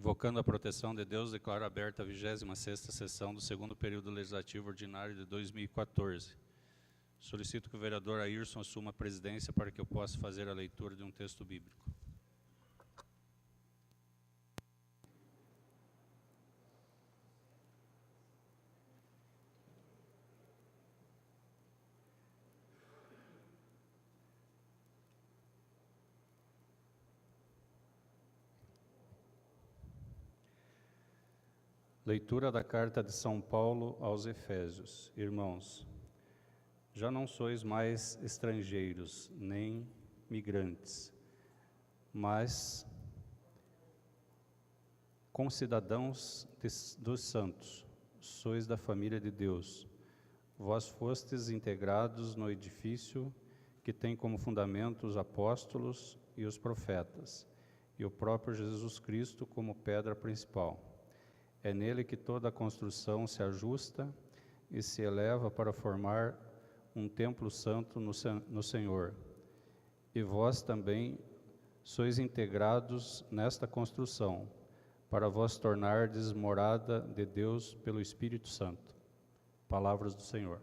Invocando a proteção de Deus, declaro aberta a 26ª sessão do segundo período legislativo ordinário de 2014. Solicito que o vereador Ayrson assuma a presidência para que eu possa fazer a leitura de um texto bíblico. Leitura da Carta de São Paulo aos Efésios. Irmãos, já não sois mais estrangeiros, nem migrantes, mas concidadãos dos santos, sois da família de Deus. Vós fostes integrados no edifício que tem como fundamento os apóstolos e os profetas, e o próprio Jesus Cristo como pedra principal. É nele que toda a construção se ajusta e se eleva para formar um templo santo no Senhor. E vós também sois integrados nesta construção, para vós tornardes morada de Deus pelo Espírito Santo. Palavras do Senhor.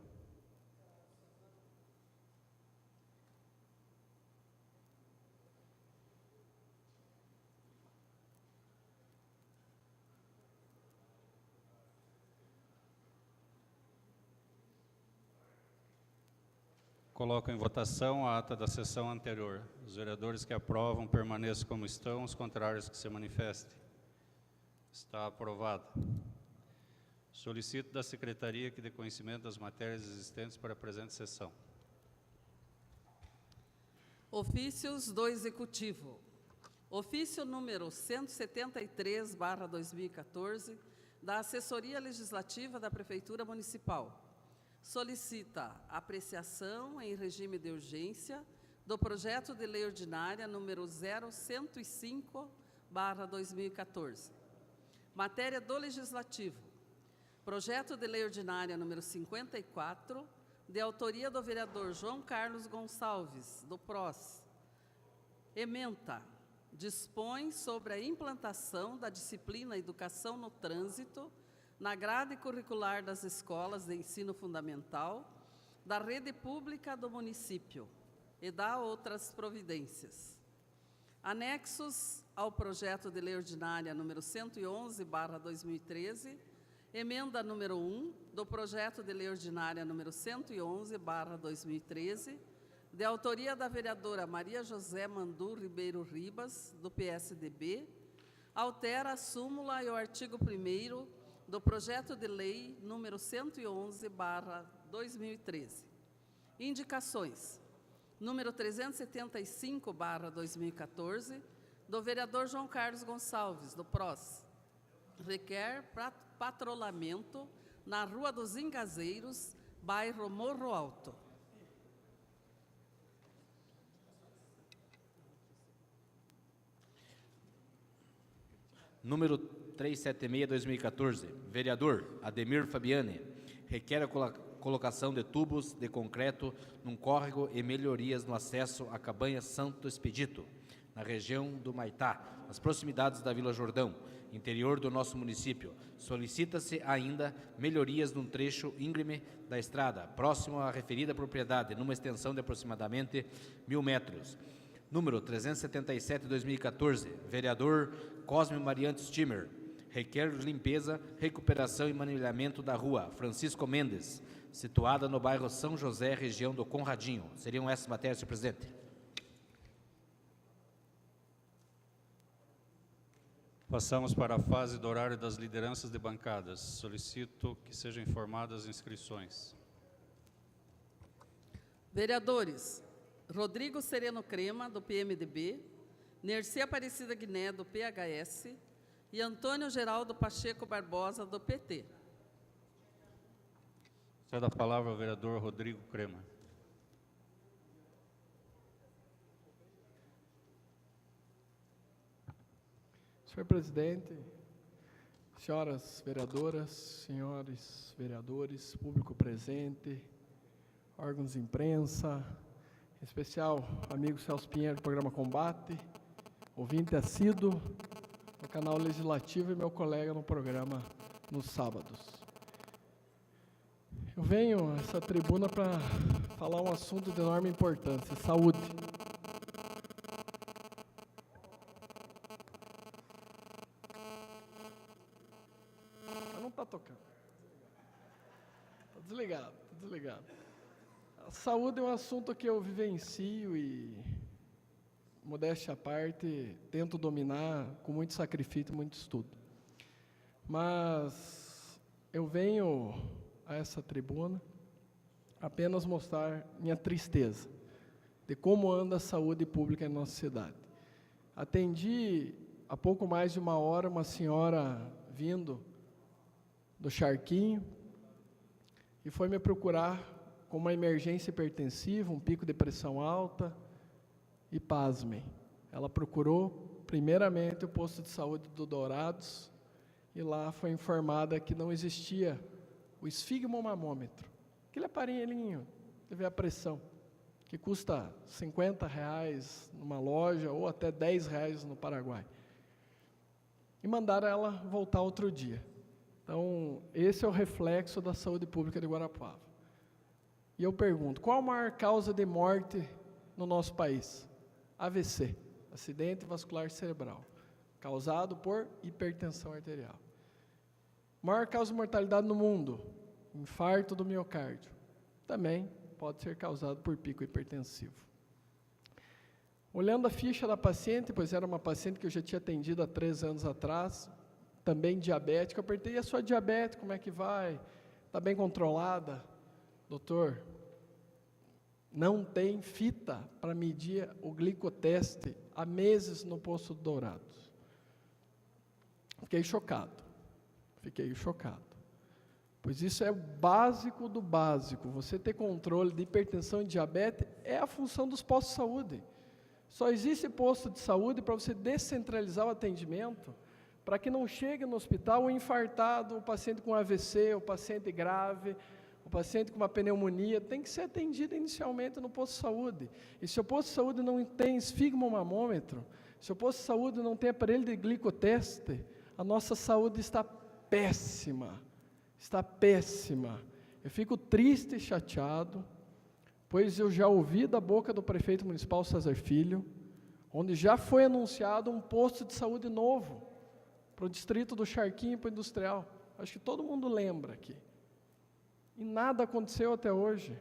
Coloco em votação a ata da sessão anterior. Os vereadores que aprovam permaneçam como estão, os contrários que se manifestem. Está aprovado. Solicito da Secretaria que dê conhecimento das matérias existentes para a presente sessão. Ofícios do Executivo. Ofício número 173/2014, da Assessoria Legislativa da Prefeitura Municipal. Solicita apreciação em regime de urgência do projeto de lei ordinária número 0105/2014. Matéria do Legislativo. Projeto de lei ordinária número 54, de autoria do vereador João Carlos Gonçalves, do PROS. Ementa. Dispõe sobre a implantação da disciplina Educação no Trânsito na grade curricular das escolas de ensino fundamental da rede pública do município e dá outras providências. Anexos ao projeto de lei ordinária número 111/2013, emenda número 1 do projeto de lei ordinária número 111/2013, de autoria da vereadora Maria José Mandu Ribeiro Ribas, do PSDB, altera a súmula e o artigo 1º do projeto de lei número 111/2013. Indicações. Número 375/2014, do vereador João Carlos Gonçalves, do PROS. Requer patrulhamento na Rua dos Engazeiros, bairro Morro Alto. Número 376/2014, vereador Ademir Fabiani, requer a colocação de tubos de concreto num córrego e melhorias no acesso à cabanha Santo Expedito, na região do Maitá, nas proximidades da Vila Jordão, interior do nosso município. Solicita-se ainda melhorias num trecho íngreme da estrada, próximo à referida propriedade, numa extensão de aproximadamente 1.000 metros. Número 377/2014, vereador Cosme Mariante Timmer, requer limpeza, recuperação e manilhamento da rua Francisco Mendes, situada no bairro São José, região do Conradinho. Seriam essas matérias, senhor presidente. Passamos para a fase do horário das lideranças de bancadas. Solicito que sejam informadas as inscrições. Vereadores Rodrigo Sereno Crema, do PMDB, Nerci Aparecida Guiné, do PHS, e Antônio Geraldo Pacheco Barbosa, do PT. Cede a palavra ao vereador Rodrigo Crema. Senhor presidente, senhoras vereadoras, senhores vereadores, público presente, órgãos de imprensa, em especial amigo Celso Pinheiro do programa Combate, ouvinte assíduo no canal Legislativo e meu colega no programa nos sábados. Eu venho a essa tribuna para falar um assunto de enorme importância: saúde. Não está tocando. Está desligado, está desligado. A saúde é um assunto que eu vivencio e, modéstia à parte, tento dominar com muito sacrifício e muito estudo. Mas eu venho a essa tribuna apenas mostrar minha tristeza de como anda a saúde pública em nossa cidade. Atendi há pouco mais de uma hora uma senhora vindo do Charquinho e foi me procurar com uma emergência hipertensiva, um pico de pressão alta, e pasmem, ela procurou primeiramente o posto de saúde do Dourados e lá foi informada que não existia o esfigmomamômetro, aquele aparelhinho de ver a pressão, que custa R$50 numa loja ou até R$10 no Paraguai. E mandaram ela voltar outro dia. Então, esse é o reflexo da saúde pública de Guarapuava. E eu pergunto, qual a maior causa de morte no nosso país? AVC, acidente vascular cerebral, causado por hipertensão arterial. Maior causa de mortalidade no mundo? Infarto do miocárdio. Também pode ser causado por pico hipertensivo. Olhando a ficha da paciente, pois era uma paciente que eu já tinha atendido há 3 anos atrás, também diabética, eu perguntei, e a sua diabetes, como é que vai? Está bem controlada? Doutor, não tem fita para medir o glicoteste há meses no posto do Dourados. Fiquei chocado, pois isso é o básico do básico. Você ter controle de hipertensão e diabetes é a função dos postos de saúde. Só existe posto de saúde para você descentralizar o atendimento, para que não chegue no hospital o infartado, o paciente com AVC, o paciente grave, o paciente com uma pneumonia, tem que ser atendido inicialmente no posto de saúde. E se o posto de saúde não tem esfigmomamômetro, se o posto de saúde não tem aparelho de glicoteste, a nossa saúde está péssima. Está péssima. Eu fico triste e chateado, pois eu já ouvi da boca do prefeito municipal César Filho, onde já foi anunciado um posto de saúde novo para o distrito do Charquinho e para o Industrial. Acho que todo mundo lembra aqui. E nada aconteceu até hoje.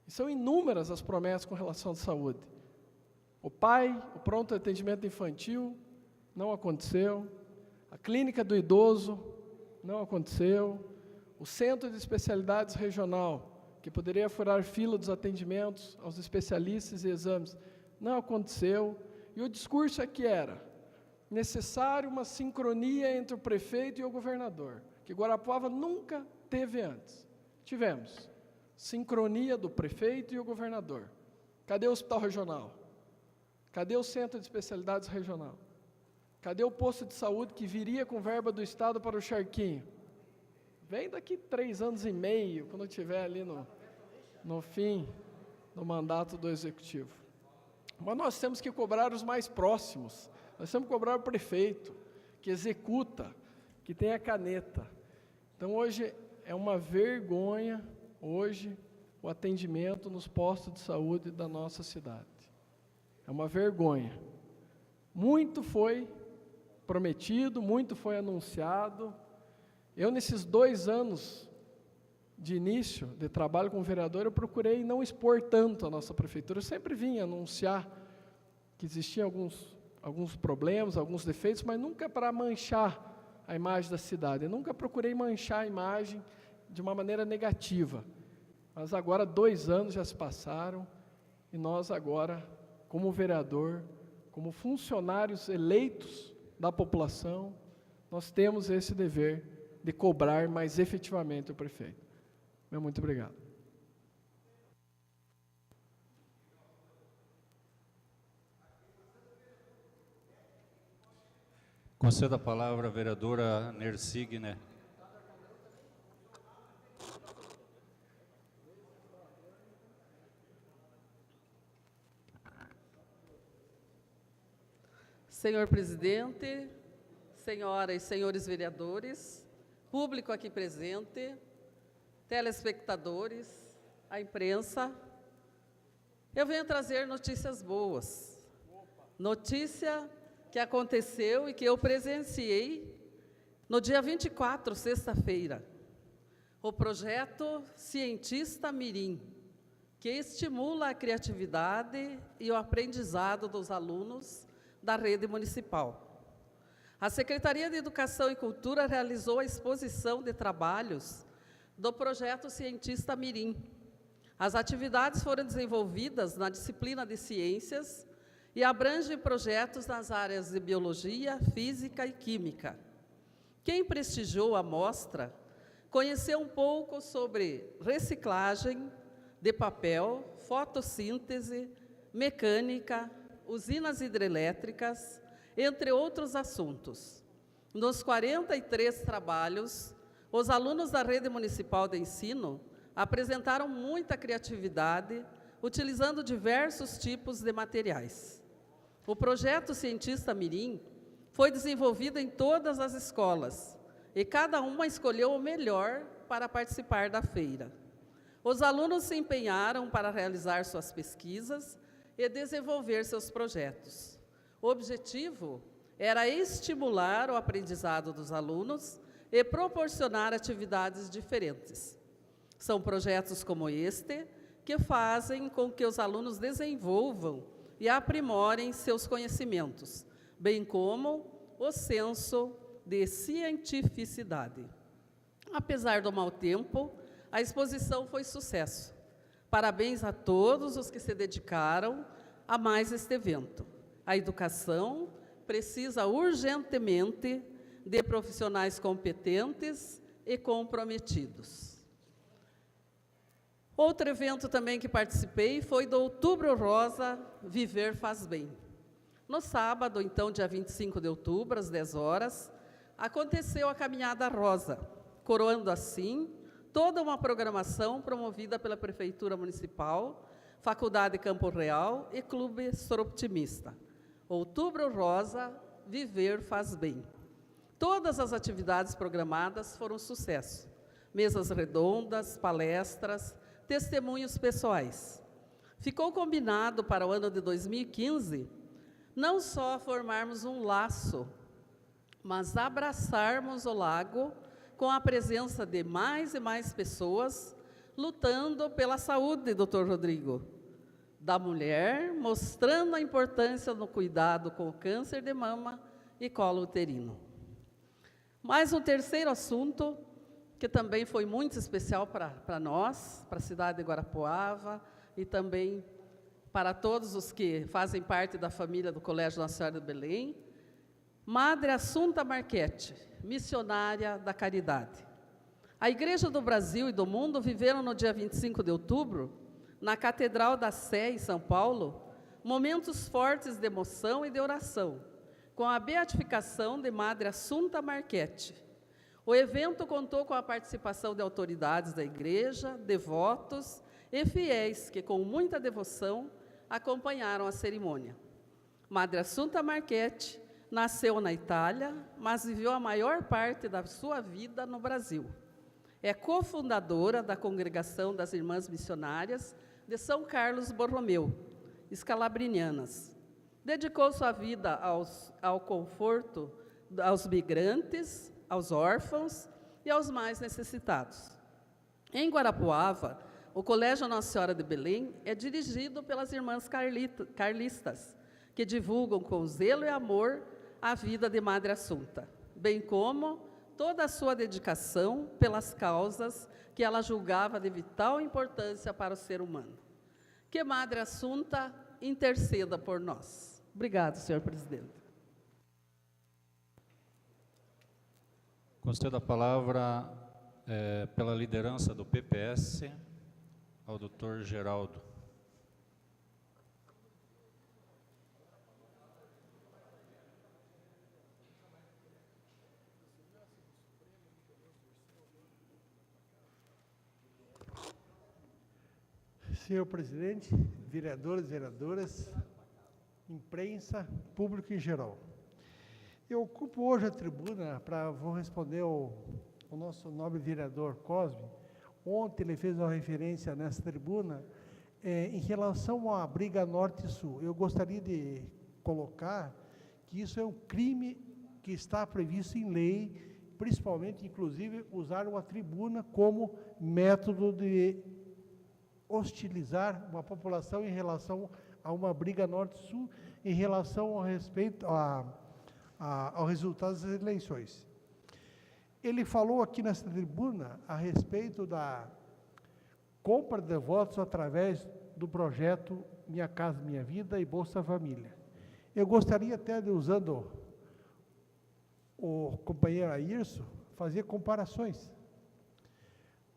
E são inúmeras as promessas com relação à saúde. O PAI, o pronto atendimento infantil, não aconteceu. A clínica do idoso, não aconteceu. O centro de especialidades regional, que poderia furar fila dos atendimentos aos especialistas e exames, não aconteceu. E o discurso aqui era necessário uma sincronia entre o prefeito e o governador, que Guarapuava nunca teve antes. Tivemos sincronia do prefeito e o governador. Cadê o hospital regional? Cadê o centro de especialidades regional? Cadê o posto de saúde que viria com verba do Estado para o Charquinho? Vem daqui 3 anos e meio, quando estiver ali no fim do mandato do Executivo. Mas nós temos que cobrar os mais próximos. Nós temos que cobrar o prefeito, que executa, que tem a caneta. Então, hoje é uma vergonha, o atendimento nos postos de saúde da nossa cidade. É uma vergonha. Muito foi prometido, muito foi anunciado. Eu, nesses 2 anos de início de trabalho como vereador, eu procurei não expor tanto a nossa prefeitura. Eu sempre vinha anunciar que existiam alguns problemas, alguns defeitos, mas nunca para manchar a imagem da cidade. Eu nunca procurei manchar a imagem de uma maneira negativa. Mas agora 2 anos já se passaram e nós agora, como vereador, como funcionários eleitos da população, nós temos esse dever de cobrar mais efetivamente o prefeito. Meu muito obrigado. Conceda a palavra à vereadora Nersigne. Senhor presidente, senhoras e senhores vereadores, público aqui presente, telespectadores, a imprensa, eu venho trazer notícias boas. Notícia que aconteceu e que eu presenciei no dia 24, sexta-feira. O projeto Cientista Mirim, que estimula a criatividade e o aprendizado dos alunos da rede municipal. A Secretaria de Educação e Cultura realizou a exposição de trabalhos do projeto Cientista Mirim. As atividades foram desenvolvidas na disciplina de Ciências e abrangem projetos nas áreas de Biologia, Física e Química. Quem prestigiou a mostra conheceu um pouco sobre reciclagem de papel, fotossíntese, mecânica, usinas hidrelétricas, entre outros assuntos. Nos 43 trabalhos, os alunos da Rede Municipal de Ensino apresentaram muita criatividade, utilizando diversos tipos de materiais. O projeto Cientista Mirim foi desenvolvido em todas as escolas, e cada uma escolheu o melhor para participar da feira. Os alunos se empenharam para realizar suas pesquisas e desenvolver seus projetos. O objetivo era estimular o aprendizado dos alunos e proporcionar atividades diferentes. São projetos como este que fazem com que os alunos desenvolvam e aprimorem seus conhecimentos, bem como o senso de cientificidade. Apesar do mau tempo, a exposição foi sucesso. Parabéns a todos os que se dedicaram a mais este evento. A educação precisa urgentemente de profissionais competentes e comprometidos. Outro evento também que participei foi do Outubro Rosa Viver Faz Bem. No sábado, então, dia 25 de outubro, às 10 horas, aconteceu a Caminhada Rosa, coroando assim toda uma programação promovida pela Prefeitura Municipal, Faculdade Campo Real e Clube Soroptimista. Outubro Rosa, Viver Faz Bem. Todas as atividades programadas foram sucesso. Mesas redondas, palestras, testemunhos pessoais. Ficou combinado para o ano de 2015 não só formarmos um laço, mas abraçarmos o lago com a presença de mais e mais pessoas lutando pela saúde, doutor Rodrigo, da mulher, mostrando a importância no cuidado com o câncer de mama e colo uterino. Mais um terceiro assunto, que também foi muito especial para nós, para a cidade de Guarapuava, e também para todos os que fazem parte da família do Colégio Nossa Senhora de Belém, Madre Assunta Marchetti, missionária da caridade. A Igreja do Brasil e do mundo viveram no dia 25 de outubro, na Catedral da Sé, em São Paulo, momentos fortes de emoção e de oração, com a beatificação de Madre Assunta Marchetti. O evento contou com a participação de autoridades da Igreja, devotos e fiéis que, com muita devoção, acompanharam a cerimônia. Madre Assunta Marchetti nasceu na Itália, mas viveu a maior parte da sua vida no Brasil. É cofundadora da Congregação das Irmãs Missionárias de São Carlos Borromeu, escalabrinianas. Dedicou sua vida ao conforto aos migrantes, aos órfãos e aos mais necessitados. Em Guarapuava, o Colégio Nossa Senhora de Belém é dirigido pelas irmãs carlistas, que divulgam com zelo e amor a vida de Madre Assunta, bem como toda a sua dedicação pelas causas que ela julgava de vital importância para o ser humano. Que Madre Assunta interceda por nós. Obrigado, senhor presidente. Concedo a palavra pela liderança do PPS ao Dr. Geraldo. Senhor presidente, vereadores e vereadoras, imprensa, público em geral. Eu ocupo hoje a tribuna vou responder ao nosso nobre vereador Cosme. Ontem ele fez uma referência nessa tribuna em relação à briga norte e sul. Eu gostaria de colocar que isso é um crime que está previsto em lei, principalmente, inclusive, usar uma tribuna como método de hostilizar uma população em relação a uma briga norte-sul, em relação ao respeito ao resultado das eleições. Ele falou aqui nessa tribuna a respeito da compra de votos através do projeto Minha Casa Minha Vida e Bolsa Família. Eu gostaria até de, usando o companheiro Airson, fazer comparações.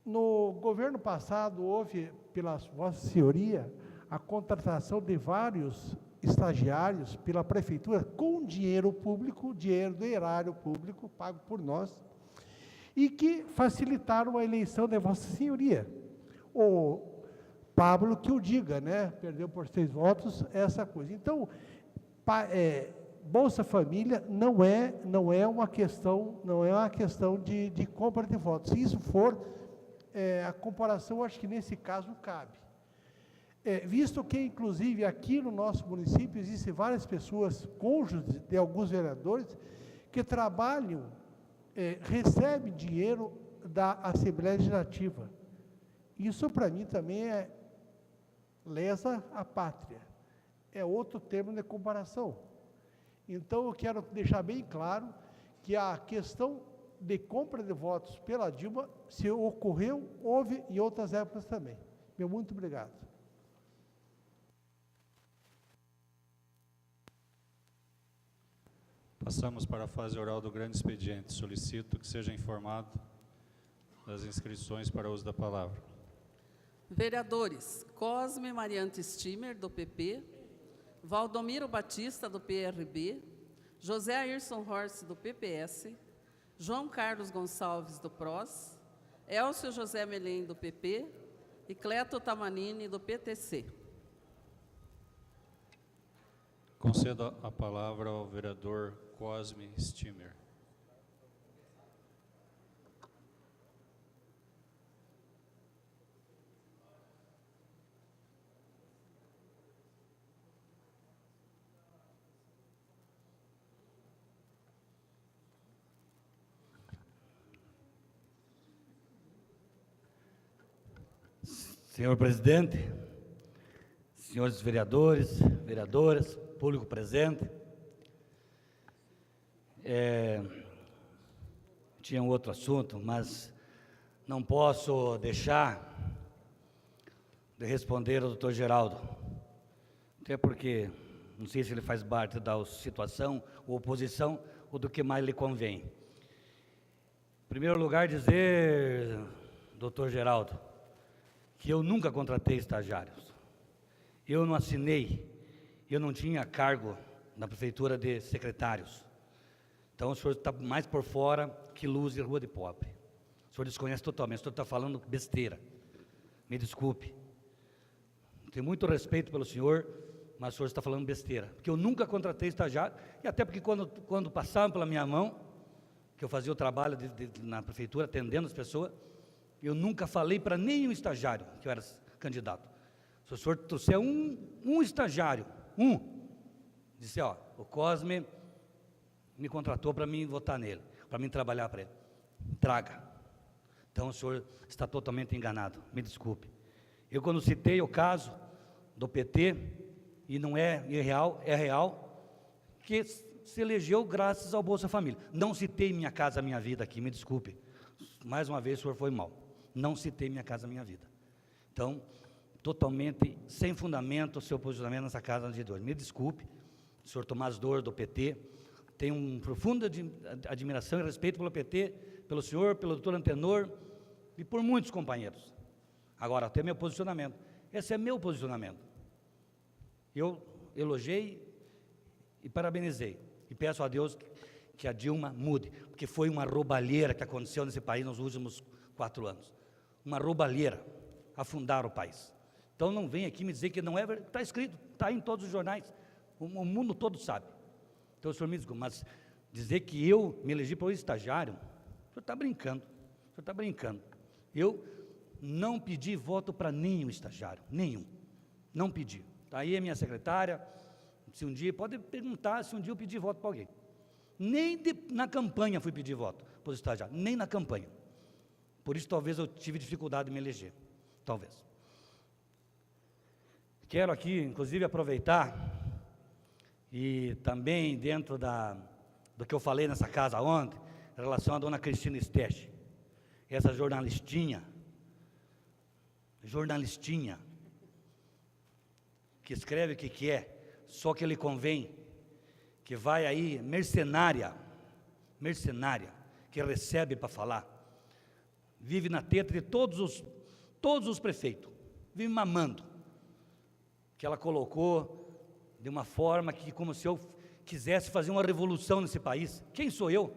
No governo passado, houve, pela Vossa Senhoria, a contratação de vários estagiários pela prefeitura com dinheiro público, dinheiro do erário público, pago por nós, e que facilitaram a eleição de Vossa Senhoria. O Pablo que o diga, né? Perdeu por 6 votos, essa coisa. Então, Bolsa Família não é uma questão de compra de votos. Se isso for, a comparação, acho que nesse caso cabe. Visto que, inclusive, aqui no nosso município, existem várias pessoas, cônjuges de alguns vereadores, que trabalham, recebem dinheiro da Assembleia Legislativa. Isso, para mim, também é lesa a pátria. É outro termo de comparação. Então, eu quero deixar bem claro que a questão de compra de votos pela Dilma, se ocorreu, houve em outras épocas também. Meu muito obrigado. Passamos para a fase oral do grande expediente. Solicito que seja informado das inscrições para uso da palavra. Vereadores: Cosme Mariante Stimer, do PP, Valdomiro Batista, do PRB, José Airson Horst, do PPS, João Carlos Gonçalves, do PROS, Elcio José Melém, do PP, e Cleto Tamanini, do PTC. Concedo a palavra ao vereador Cosme Stimer. Senhor presidente, senhores vereadores, vereadoras, público presente, tinha um outro assunto, mas não posso deixar de responder ao doutor Geraldo, até porque não sei se ele faz parte da situação ou oposição ou do que mais lhe convém. Em primeiro lugar, dizer, doutor Geraldo, que eu nunca contratei estagiários. Eu não assinei, eu não tinha cargo na prefeitura de secretários. Então o senhor está mais por fora que luz e rua de pobre. O senhor desconhece totalmente, o senhor está falando besteira. Me desculpe. Tenho muito respeito pelo senhor, mas o senhor está falando besteira. Porque eu nunca contratei estagiário, e até porque quando passavam pela minha mão, que eu fazia o trabalho na prefeitura, atendendo as pessoas, eu nunca falei para nenhum estagiário que eu era candidato. Se o senhor trouxer um estagiário, disse, ó, o Cosme me contratou para mim votar nele, para mim trabalhar para ele. Traga. Então o senhor está totalmente enganado, me desculpe. Eu quando citei o caso do PT, e não é irreal, é real, que se elegeu graças ao Bolsa Família. Não citei Minha Casa Minha Vida aqui, me desculpe. Mais uma vez o senhor foi mal. Não citei Minha Casa Minha Vida. Então, totalmente sem fundamento o seu posicionamento nessa casa de hoje. Me desculpe, o senhor Tomás Dor, do PT, tenho uma profunda admiração e respeito pelo PT, pelo senhor, pelo doutor Antenor e por muitos companheiros. Agora, até meu posicionamento. Esse é meu posicionamento. Eu elogiei e parabenizei. E peço a Deus que a Dilma mude, porque foi uma roubalheira que aconteceu nesse país nos últimos 4 anos. Uma roubalheira, afundar o país. Então não vem aqui me dizer que não é verdade, está escrito, está em todos os jornais, o mundo todo sabe. Então o senhor me desculpa, mas Dizer que eu me elegi para o estagiário, o senhor está brincando, o senhor está brincando. Eu não pedi voto para nenhum estagiário, nenhum, não pedi. Está aí a minha secretária, se um dia, pode perguntar se um dia eu pedi voto para alguém. Nem na campanha fui pedir voto para os estagiários, nem na campanha. Por isso talvez eu tive dificuldade de me eleger, talvez. Quero aqui, inclusive, aproveitar, e também dentro do que eu falei nessa casa ontem, em relação à dona Cristina Stech, essa jornalistinha, que escreve o que quer, só que lhe convém, que vai aí, mercenária, que recebe para falar, vive na teta de todos os prefeitos, vive mamando, que ela colocou de uma forma que, como se eu quisesse fazer uma revolução nesse país. Quem sou eu?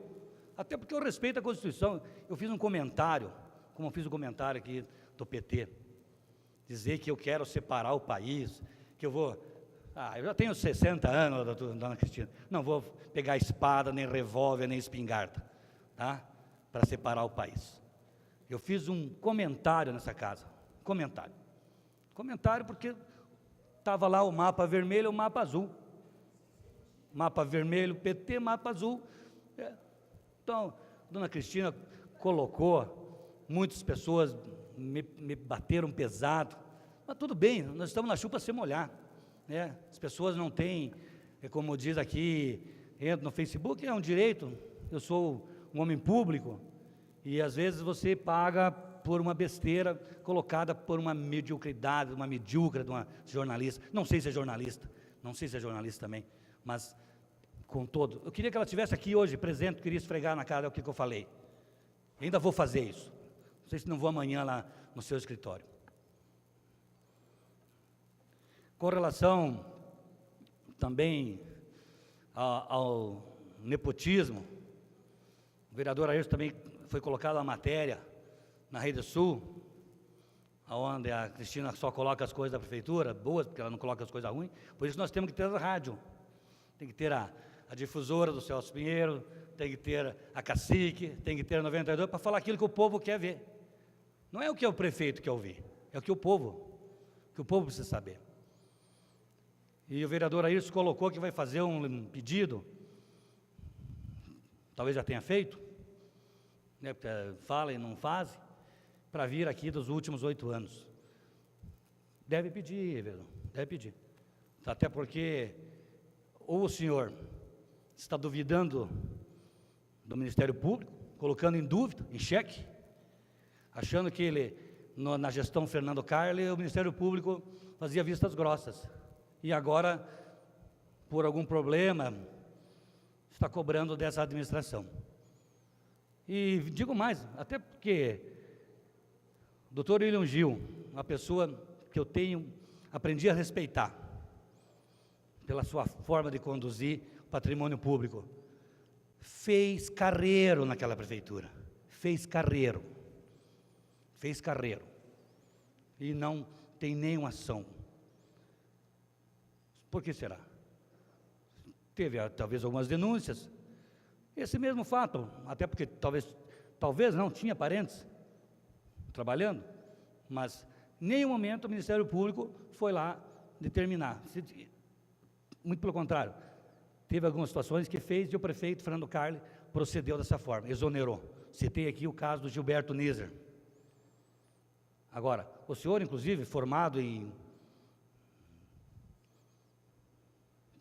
Até porque eu respeito a Constituição. Eu fiz um comentário, como eu fiz um comentário aqui do PT, dizer que eu quero separar o país, que eu vou... eu já tenho 60 anos, dona Cristina, não vou pegar espada, nem revólver, nem espingarda, tá? Para separar o país. Eu fiz um comentário nessa casa, comentário porque estava lá o mapa vermelho e o mapa azul. Mapa vermelho, PT, mapa azul. Então, dona Cristina colocou, muitas pessoas me bateram pesado, mas tudo bem, nós estamos na chuva para se molhar, né? As pessoas não têm, como diz aqui, entra no Facebook, é um direito, eu sou um homem público, e às vezes você paga por uma besteira colocada por uma mediocridade, uma medíocre de uma jornalista. Não sei se é jornalista também, mas com todo. Eu queria que ela estivesse aqui hoje, presente, queria esfregar na cara o que eu falei. Ainda vou fazer isso. Não sei se não vou amanhã lá no seu escritório. Com relação também ao nepotismo, o vereador Ayrton também foi colocado a matéria na Rede Sul, onde a Cristina só coloca as coisas da prefeitura, boas, porque ela não coloca as coisas ruins. Por isso nós temos que ter a rádio, tem que ter a difusora do Celso Pinheiro, tem que ter a Cacique, tem que ter a 92, para falar aquilo que o povo quer ver. Não é o que o prefeito quer ouvir, é o que o povo precisa saber. E o vereador Ayrton colocou que vai fazer um pedido, talvez já tenha feito, né, porque fala e não faz, para vir aqui dos últimos 8 anos. Deve pedir, vereador, deve pedir. Até porque, ou o senhor está duvidando do Ministério Público, colocando em dúvida, em xeque, achando que ele, na gestão Fernando Carli, o Ministério Público fazia vistas grossas. E agora, por algum problema, está cobrando dessa administração. E digo mais, até porque o doutor William Gil, uma pessoa que eu aprendi a respeitar, pela sua forma de conduzir o patrimônio público, fez carreiro naquela prefeitura, fez carreiro, e não tem nenhuma ação. Por que será? Teve talvez algumas denúncias, esse mesmo fato, até porque talvez não tinha parentes trabalhando, mas em nenhum momento o Ministério Público foi lá determinar. Muito pelo contrário, teve algumas situações que fez e o prefeito Fernando Carli procedeu dessa forma, exonerou. Citei aqui o caso do Gilberto Nízer. Agora, o senhor, inclusive, formado em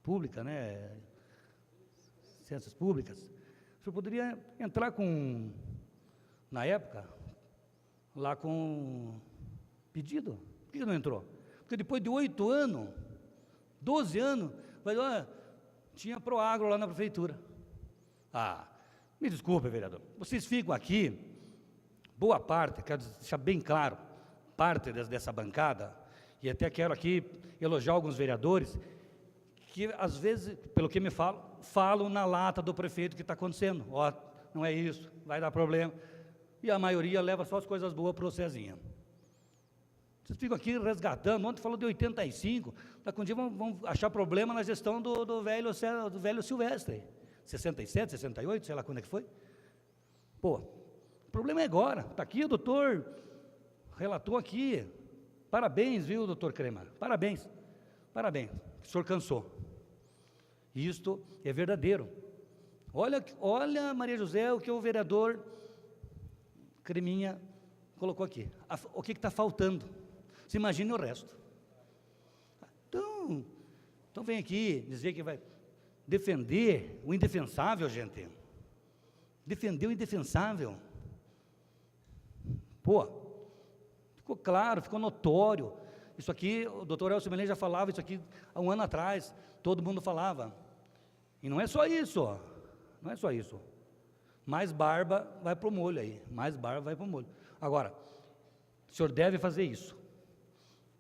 pública, né, ciências públicas, o senhor poderia entrar na época, lá com pedido. Por que não entrou? Porque depois de 8 anos, 12 anos, tinha Proagro lá na prefeitura. Me desculpe, vereador, vocês ficam aqui, boa parte, quero deixar bem claro, parte dessa bancada, e até quero aqui elogiar alguns vereadores, que às vezes, pelo que me falam na lata do prefeito o que está acontecendo. Não é isso, vai dar problema. E a maioria leva só as coisas boas para o Cezinha. Vocês ficam aqui resgatando, ontem falou de 85, daqui um dia vão achar problema na gestão do velho Silvestre. 67, 68, sei lá quando é que foi. Pô, o problema é agora. Está aqui o doutor, relatou aqui. Parabéns, viu, doutor Cremar? Parabéns. Parabéns. O senhor cansou. Isto é verdadeiro. Olha, Maria José, o que o vereador Creminha colocou aqui. O que está faltando? Você imagine o resto. Então vem aqui dizer que vai defender o indefensável, gente. Defender o indefensável. Pô, ficou claro, ficou notório. Isso aqui, o doutor Elcio Melém já falava isso aqui há um ano atrás, todo mundo falava. E não é só isso, ó. Não é só isso. Mais barba vai para o molho aí, mais barba vai para o molho. Agora, o senhor deve fazer isso.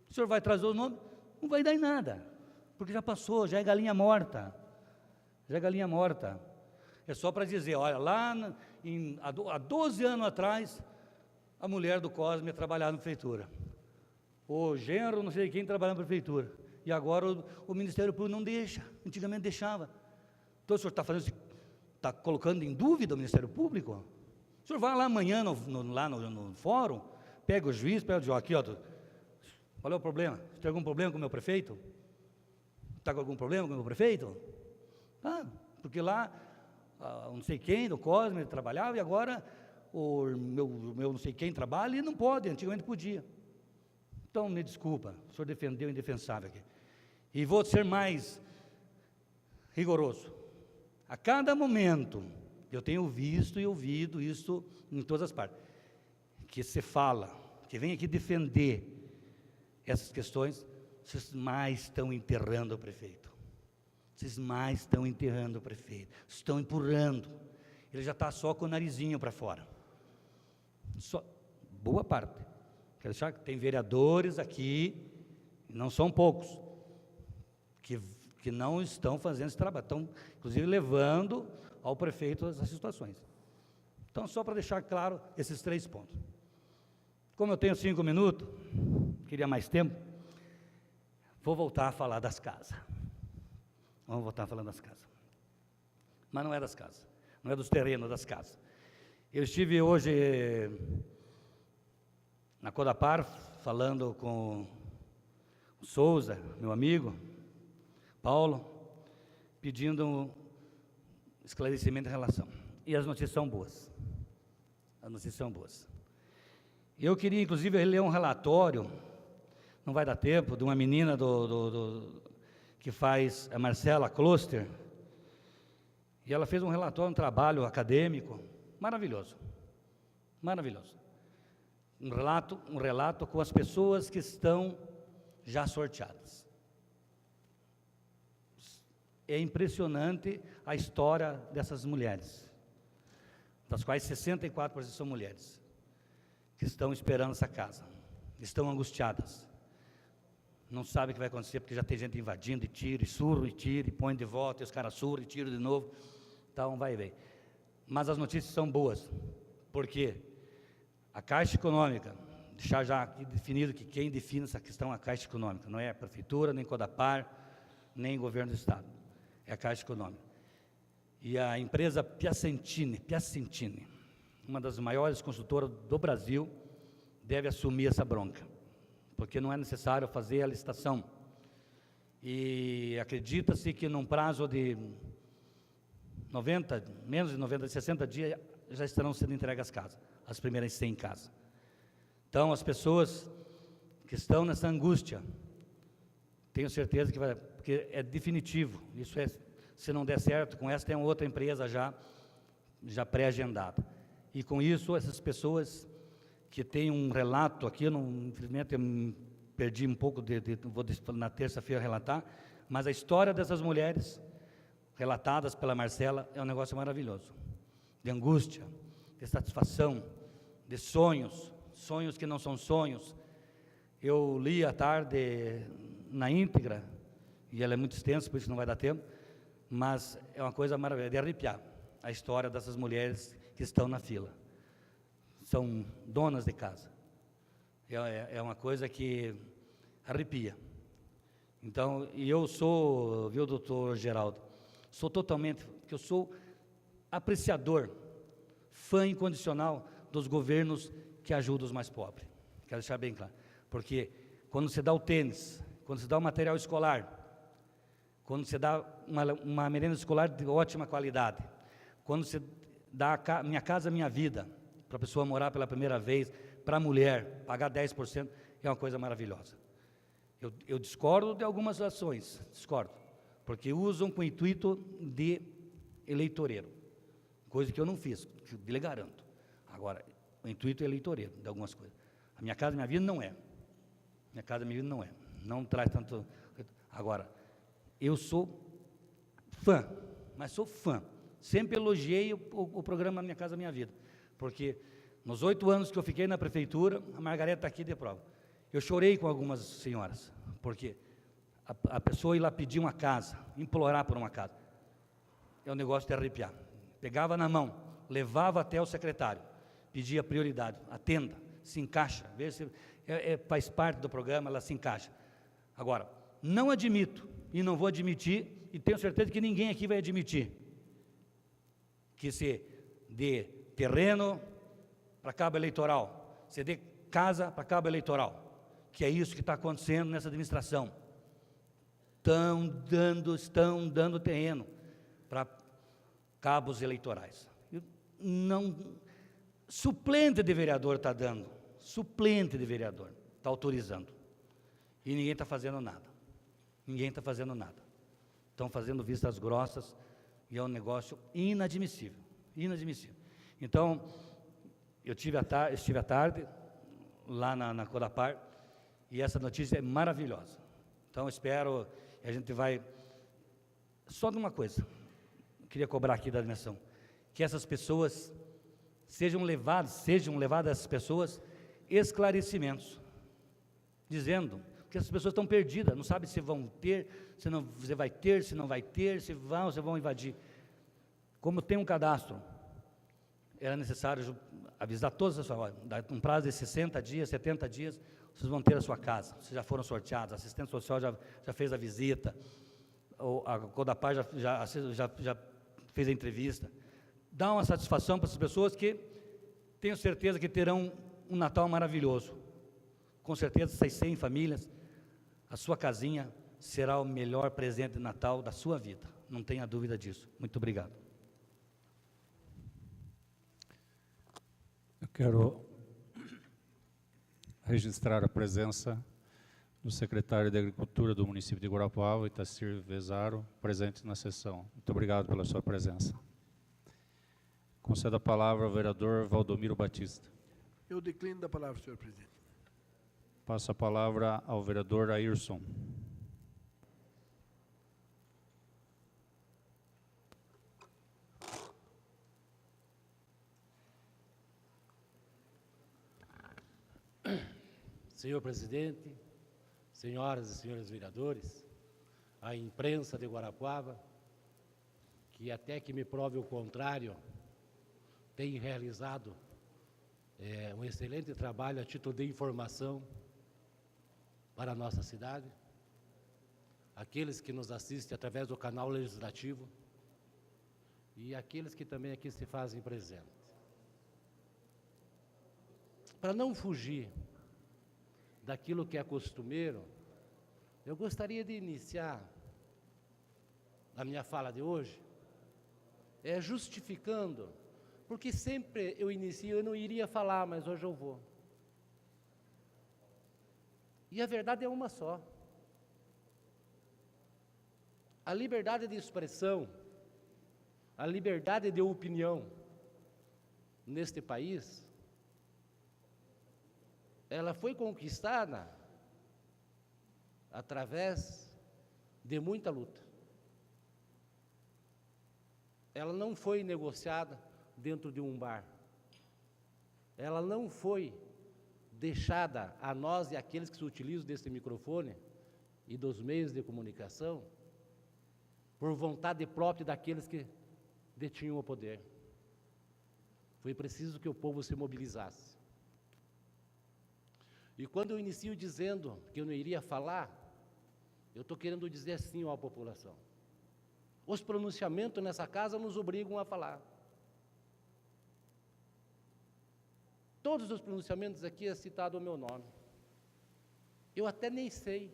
O senhor vai trazer o nome, não vai dar em nada, porque já passou, já é galinha morta. Já é galinha morta. É só para dizer, olha, há 12 anos atrás, a mulher do Cosme trabalhava na prefeitura. O genro, não sei quem, trabalhava na prefeitura. E agora o Ministério Público não deixa, antigamente deixava. Então o senhor está colocando em dúvida o Ministério Público? O senhor vai lá amanhã lá no fórum, pega o juiz, pega o juiz, aqui, ó, qual é o problema? Você tem algum problema com o meu prefeito? Está com algum problema com o meu prefeito? Ah, porque lá, não sei quem, do Cosme, ele trabalhava, e agora o meu não sei quem trabalha e não pode, antigamente podia. Então, me desculpa, o senhor defendeu o indefensável aqui. E vou ser mais rigoroso. A cada momento, eu tenho visto e ouvido isso em todas as partes, que se fala, que vem aqui defender essas questões, vocês mais estão enterrando o prefeito. Vocês mais estão enterrando o prefeito. Estão empurrando. Ele já está só com o narizinho para fora. Só, boa parte. Quero deixar que tem vereadores aqui, não são poucos, que não estão fazendo esse trabalho. Estão, inclusive, levando ao prefeito essas situações. Então, só para deixar claro esses 3 pontos. Como eu tenho 5 minutos, queria mais tempo, vou voltar a falar das casas. Vamos voltar falando das casas. Mas não é das casas, não é dos terrenos, das casas. Eu estive hoje na Codapar, falando com o Souza, meu amigo, Paulo, pedindo um esclarecimento em relação. E as notícias são boas. As notícias são boas. Eu queria, inclusive, ler um relatório, não vai dar tempo, de uma menina que faz, a Marcela Kloster, e ela fez um relatório, um trabalho acadêmico, maravilhoso, maravilhoso. Um relato com as pessoas que estão já sorteadas. É impressionante a história dessas mulheres, das quais 64% são mulheres, que estão esperando essa casa, estão angustiadas, não sabem o que vai acontecer, porque já tem gente invadindo, e tira, e surra, e tira, e põe de volta, e os caras surram, e tiram de novo, então vai e vem. Mas as notícias são boas, porque a Caixa Econômica, deixar já aqui definido que quem define essa questão é a Caixa Econômica, não é a Prefeitura, nem Codapar, nem Governo do Estado, é a Caixa Econômica. E a empresa Piacentini, uma das maiores construtoras do Brasil, deve assumir essa bronca, porque não é necessário fazer a licitação. E acredita-se que num prazo de 60 dias, já estarão sendo entregues as casas, as primeiras 100 casas. Então, as pessoas que estão nessa angústia, tenho certeza que vai, porque é definitivo, isso é, se não der certo, com essa tem outra empresa já pré-agendada. E com isso, essas pessoas que têm um relato aqui, infelizmente eu perdi um pouco, vou na terça-feira relatar, mas a história dessas mulheres, relatadas pela Marcela, é um negócio maravilhoso, de angústia, de satisfação, de sonhos que não são sonhos. Eu li à tarde na íntegra, e ela é muito extensa, por isso não vai dar tempo, mas é uma coisa maravilhosa, de arrepiar, a história dessas mulheres que estão na fila. São donas de casa. É uma coisa que arrepia. Então, e eu sou, viu, doutor Geraldo, Sou totalmente, porque eu sou apreciador, fã incondicional dos governos que ajudam os mais pobres. Quero deixar bem claro. Porque quando você dá o tênis, quando você dá o material escolar, quando você dá uma merenda escolar de ótima qualidade, quando você dá Minha Casa Minha Vida, para a pessoa morar pela primeira vez, para a mulher, pagar 10%, é uma coisa maravilhosa. Eu discordo de algumas ações, discordo, porque usam com o intuito de eleitoreiro, coisa que eu não fiz, que lhe garanto. Agora, o intuito é eleitoreiro de algumas coisas. A Minha Casa Minha Vida não é. Minha Casa Minha Vida não é. Não traz tanto... Agora, eu sou fã, mas sou fã. Sempre elogiei o programa Minha Casa Minha Vida, porque nos 8 anos que eu fiquei na prefeitura, a Margareta está aqui de prova, eu chorei com algumas senhoras, porque a pessoa ir lá pedir uma casa, implorar por uma casa, é um negócio de arrepiar. Pegava na mão, levava até o secretário, pedia prioridade, atenda, se encaixa, veja se faz parte do programa, ela se encaixa. Agora, não admito, e não vou admitir, e tenho certeza que ninguém aqui vai admitir, que se dê terreno para cabo eleitoral, se dê casa para cabo eleitoral, que é isso que está acontecendo nessa administração. Estão dando terreno para cabos eleitorais. Não, suplente de vereador está dando, suplente de vereador está autorizando, e ninguém está fazendo nada, ninguém está fazendo nada, estão fazendo vistas grossas, e é um negócio inadmissível, inadmissível. Então, estive à tarde, lá na Codapar, e essa notícia é maravilhosa. Então, espero, a gente vai, só de uma coisa, queria cobrar aqui da dimensão, que essas pessoas sejam levadas essas pessoas esclarecimentos, dizendo que essas pessoas estão perdidas, não sabem se vão ter, se não vai ter, se não vai ter, se vão invadir. Como tem um cadastro, era necessário avisar todas as pessoas, um prazo de 60 dias, 70 dias, vocês vão ter a sua casa, vocês já foram sorteados, a assistente social já fez a visita, a Codapar já fez a entrevista. Dá uma satisfação para essas pessoas que tenho certeza que terão um Natal maravilhoso. Com certeza, essas 100 famílias, a sua casinha será o melhor presente de Natal da sua vida. Não tenha dúvida disso. Muito obrigado. Eu quero registrar a presença do secretário de Agricultura do município de Guarapuava, Itacir Vezaro, presente na sessão. Muito obrigado pela sua presença. Concedo a palavra ao vereador Valdomiro Batista. Eu declino da palavra, senhor presidente. Passo a palavra ao vereador Ayrson. Senhor presidente, senhoras e senhores vereadores, a imprensa de Guarapuava, que até que me prove o contrário, tem realizado um excelente trabalho a título de informação para a nossa cidade, aqueles que nos assistem através do canal legislativo e aqueles que também aqui se fazem presentes. Para não fugir daquilo que é costumeiro, eu gostaria de iniciar a minha fala de hoje justificando, porque sempre eu inicio, eu não iria falar, mas hoje eu vou. E a verdade é uma só. A liberdade de expressão, a liberdade de opinião neste país, ela foi conquistada através de muita luta. Ela não foi negociada dentro de um bar. Ela não foi deixada a nós e aqueles que se utilizam desse microfone e dos meios de comunicação por vontade própria daqueles que detinham o poder. Foi preciso que o povo se mobilizasse. E quando eu inicio dizendo que eu não iria falar, eu estou querendo dizer assim à população. Os pronunciamentos nessa casa nos obrigam a falar. Todos os pronunciamentos aqui é citado o meu nome. Eu até nem sei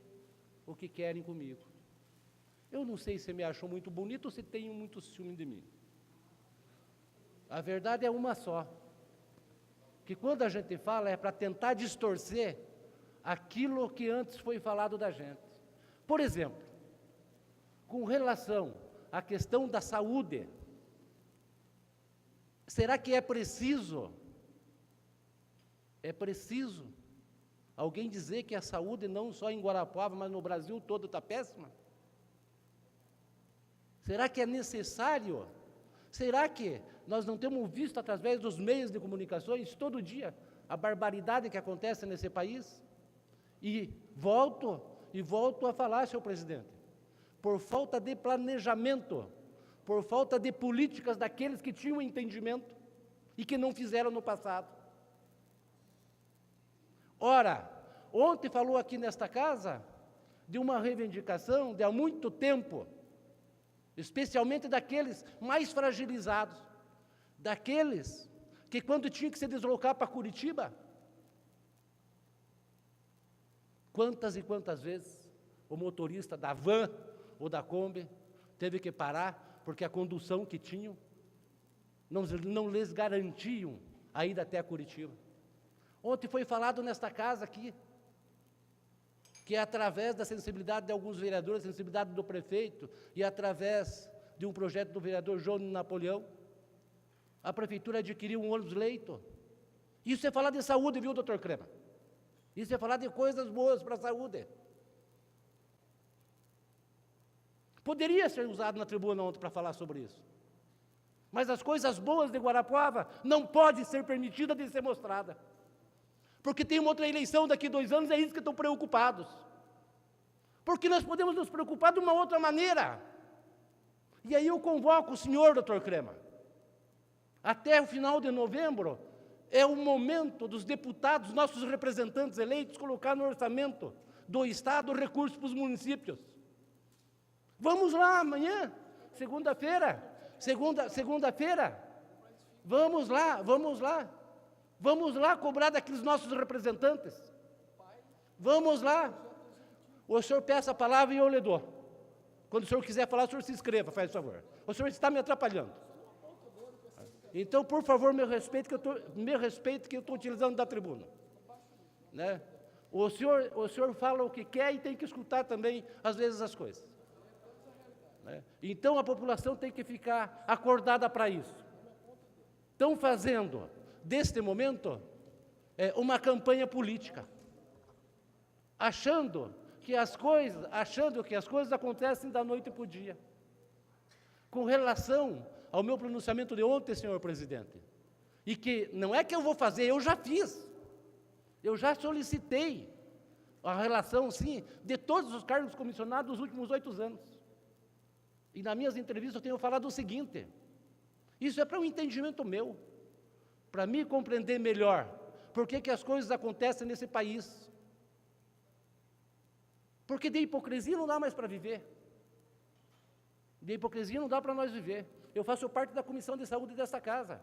o que querem comigo. Eu não sei se me acham muito bonito ou se tenho muito ciúme de mim. A verdade é uma só. Que quando a gente fala é para tentar distorcer aquilo que antes foi falado da gente. Por exemplo, com relação à questão da saúde, será que é preciso alguém dizer que a saúde não só em Guarapuava, mas no Brasil todo está péssima? Será que é necessário? Será que nós não temos visto através dos meios de comunicações todo dia a barbaridade que acontece nesse país? E volto a falar, senhor presidente, por falta de planejamento, por falta de políticas daqueles que tinham entendimento e que não fizeram no passado. Ora, ontem falou aqui nesta casa de uma reivindicação de há muito tempo, especialmente daqueles mais fragilizados, daqueles que quando tinha que se deslocar para Curitiba, quantas e quantas vezes o motorista da van ou da Kombi teve que parar porque a condução que tinham não lhes garantiam a ida até Curitiba. Ontem foi falado nesta casa aqui, que através da sensibilidade de alguns vereadores, sensibilidade do prefeito, e através de um projeto do vereador João Napoleão, a prefeitura adquiriu um ônibus-leito. Isso é falar de saúde, viu, doutor Crema? Isso é falar de coisas boas para a saúde. Poderia ser usado na tribuna ontem para falar sobre isso. Mas as coisas boas de Guarapuava não podem ser permitidas de ser mostradas. Porque tem uma outra eleição daqui a 2 anos, é isso que estão preocupados. Porque nós podemos nos preocupar de uma outra maneira. E aí eu convoco o senhor, doutor Crema. Até o final de novembro, é o momento dos deputados, nossos representantes eleitos, colocar no orçamento do Estado recursos para os municípios. Vamos lá amanhã, segunda-feira, vamos lá cobrar daqueles nossos representantes. Vamos lá. O senhor peça a palavra e eu lhe dou. Quando o senhor quiser falar, o senhor se inscreva, faz favor. O senhor está me atrapalhando. Então, por favor, me respeite que eu estou utilizando da tribuna. Né? O senhor fala o que quer e tem que escutar também, às vezes, as coisas. Né? Então, a população tem que ficar acordada para isso. Estão fazendo deste momento, uma campanha política, achando que as coisas acontecem da noite para o dia. Com relação ao meu pronunciamento de ontem, senhor presidente, e que não é que eu vou fazer, eu já fiz, eu já solicitei a relação, sim, de todos os cargos comissionados nos últimos 8 anos. E nas minhas entrevistas eu tenho falado o seguinte: isso é para um entendimento meu, para me compreender melhor por que as coisas acontecem nesse país. Porque de hipocrisia não dá mais para viver. De hipocrisia não dá para nós viver. Eu faço parte da Comissão de Saúde desta casa.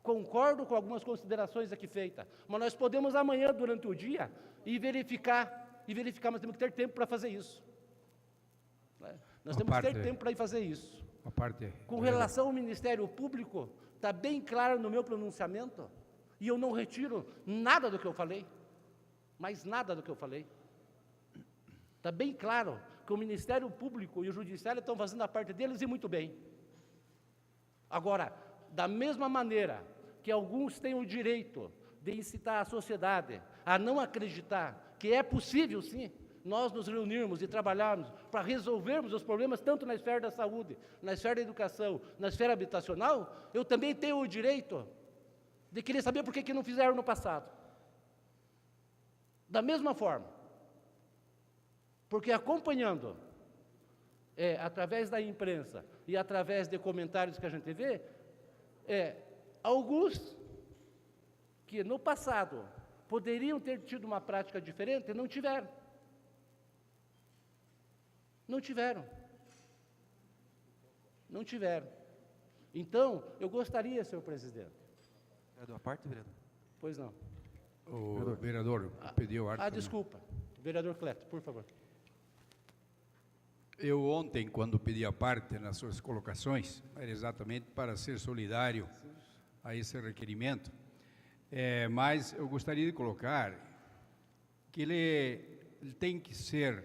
Concordo com algumas considerações aqui feitas, mas nós podemos amanhã, durante o dia, verificar, mas temos que ter tempo para fazer isso. Nós temos que ter tempo para ir fazer isso. Com relação ao Ministério Público, está bem claro no meu pronunciamento, e eu não retiro nada do que eu falei, mais nada do que eu falei. Está bem claro que o Ministério Público e o Judiciário estão fazendo a parte deles e muito bem. Agora, da mesma maneira que alguns têm o direito de incitar a sociedade a não acreditar que é possível, sim, nós nos reunirmos e trabalharmos para resolvermos os problemas tanto na esfera da saúde, na esfera da educação, na esfera habitacional, eu também tenho o direito de querer saber por que não fizeram no passado. Da mesma forma, porque acompanhando, através da imprensa e através de comentários que a gente vê, alguns que no passado poderiam ter tido uma prática diferente, não tiveram. Não tiveram. Não tiveram. Então, eu gostaria, senhor presidente. Vereador, a parte, vereador? Pois não. O vereador pediu arte. Desculpa. Vereador Cleto, por favor. Eu ontem, quando pedi a parte nas suas colocações, era exatamente para ser solidário a esse requerimento, mas eu gostaria de colocar que ele tem que ser,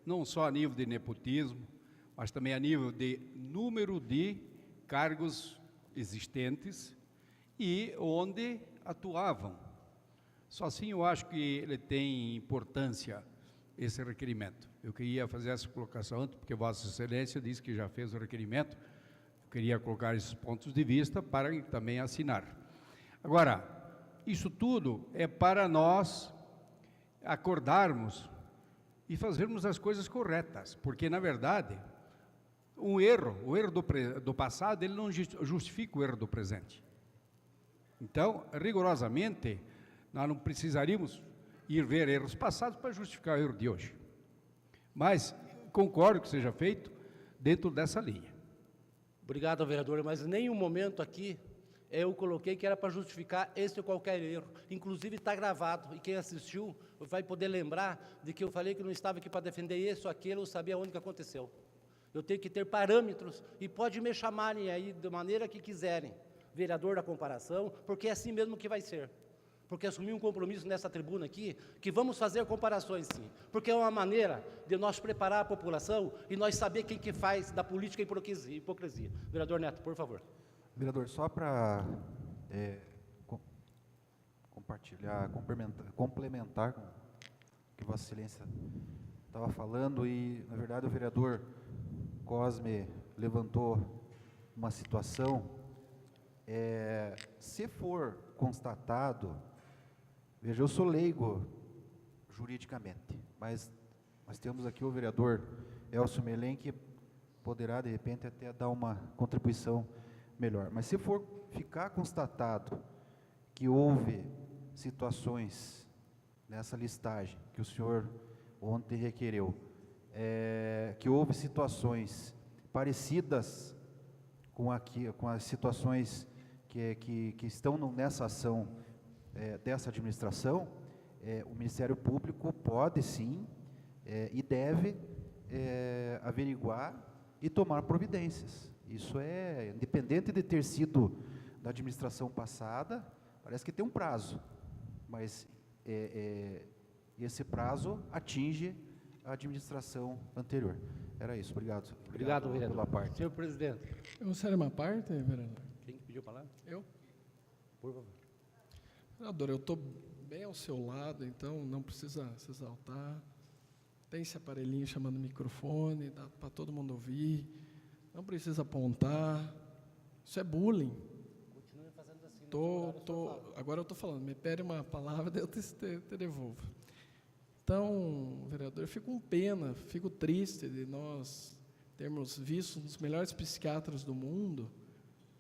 não só a nível de nepotismo, mas também a nível de número de cargos existentes e onde atuavam. Só assim eu acho que ele tem importância, esse requerimento. Eu queria fazer essa colocação antes, porque Vossa Excelência disse que já fez o requerimento. Eu queria colocar esses pontos de vista para também assinar. Agora, isso tudo é para nós acordarmos e fazermos as coisas corretas, porque, na verdade, o erro do passado, ele não justifica o erro do presente. Então, rigorosamente, nós não precisaríamos ir ver erros passados para justificar o erro de hoje. Mas concordo que seja feito dentro dessa linha. Obrigado, vereador, mas em nenhum momento aqui eu coloquei que era para justificar esse ou qualquer erro. Inclusive está gravado, e quem assistiu vai poder lembrar de que eu falei que não estava aqui para defender esse ou aquele, ou sabia onde que aconteceu. Eu tenho que ter parâmetros, e pode me chamarem aí da maneira que quiserem, vereador da comparação, porque é assim mesmo que vai ser. Porque assumi um compromisso nessa tribuna aqui, que vamos fazer comparações sim, porque é uma maneira de nós preparar a população e nós saber quem que faz da política hipocrisia. Vereador Neto, por favor. Vereador, só para complementar com o que Vossa Excelência estava falando, e, na verdade, o vereador Cosme levantou uma situação, se for constatado, veja, eu sou leigo juridicamente, mas nós temos aqui o vereador Elcio Melen, que poderá, de repente, até dar uma contribuição melhor. Mas se for ficar constatado que houve situações nessa listagem que o senhor ontem requereu, que houve situações parecidas com as situações que estão nessa ação dessa administração, o Ministério Público pode sim e deve averiguar e tomar providências. Isso é independente de ter sido da administração passada, parece que tem um prazo, mas esse prazo atinge a administração anterior. Era isso, obrigado. Obrigado, vereador. Pela parte. Senhor presidente. Eu gostaria uma parte, vereador? Quem pediu a palavra? Eu? Por favor. Vereador, eu estou bem ao seu lado, então não precisa se exaltar. Tem esse aparelhinho chamando microfone, dá para todo mundo ouvir. Não precisa apontar. Isso é bullying. Continue fazendo assim. Agora eu estou falando, me pede uma palavra, daí eu te devolvo. Então, vereador, eu fico com pena, fico triste de nós termos visto um dos melhores psiquiatras do mundo,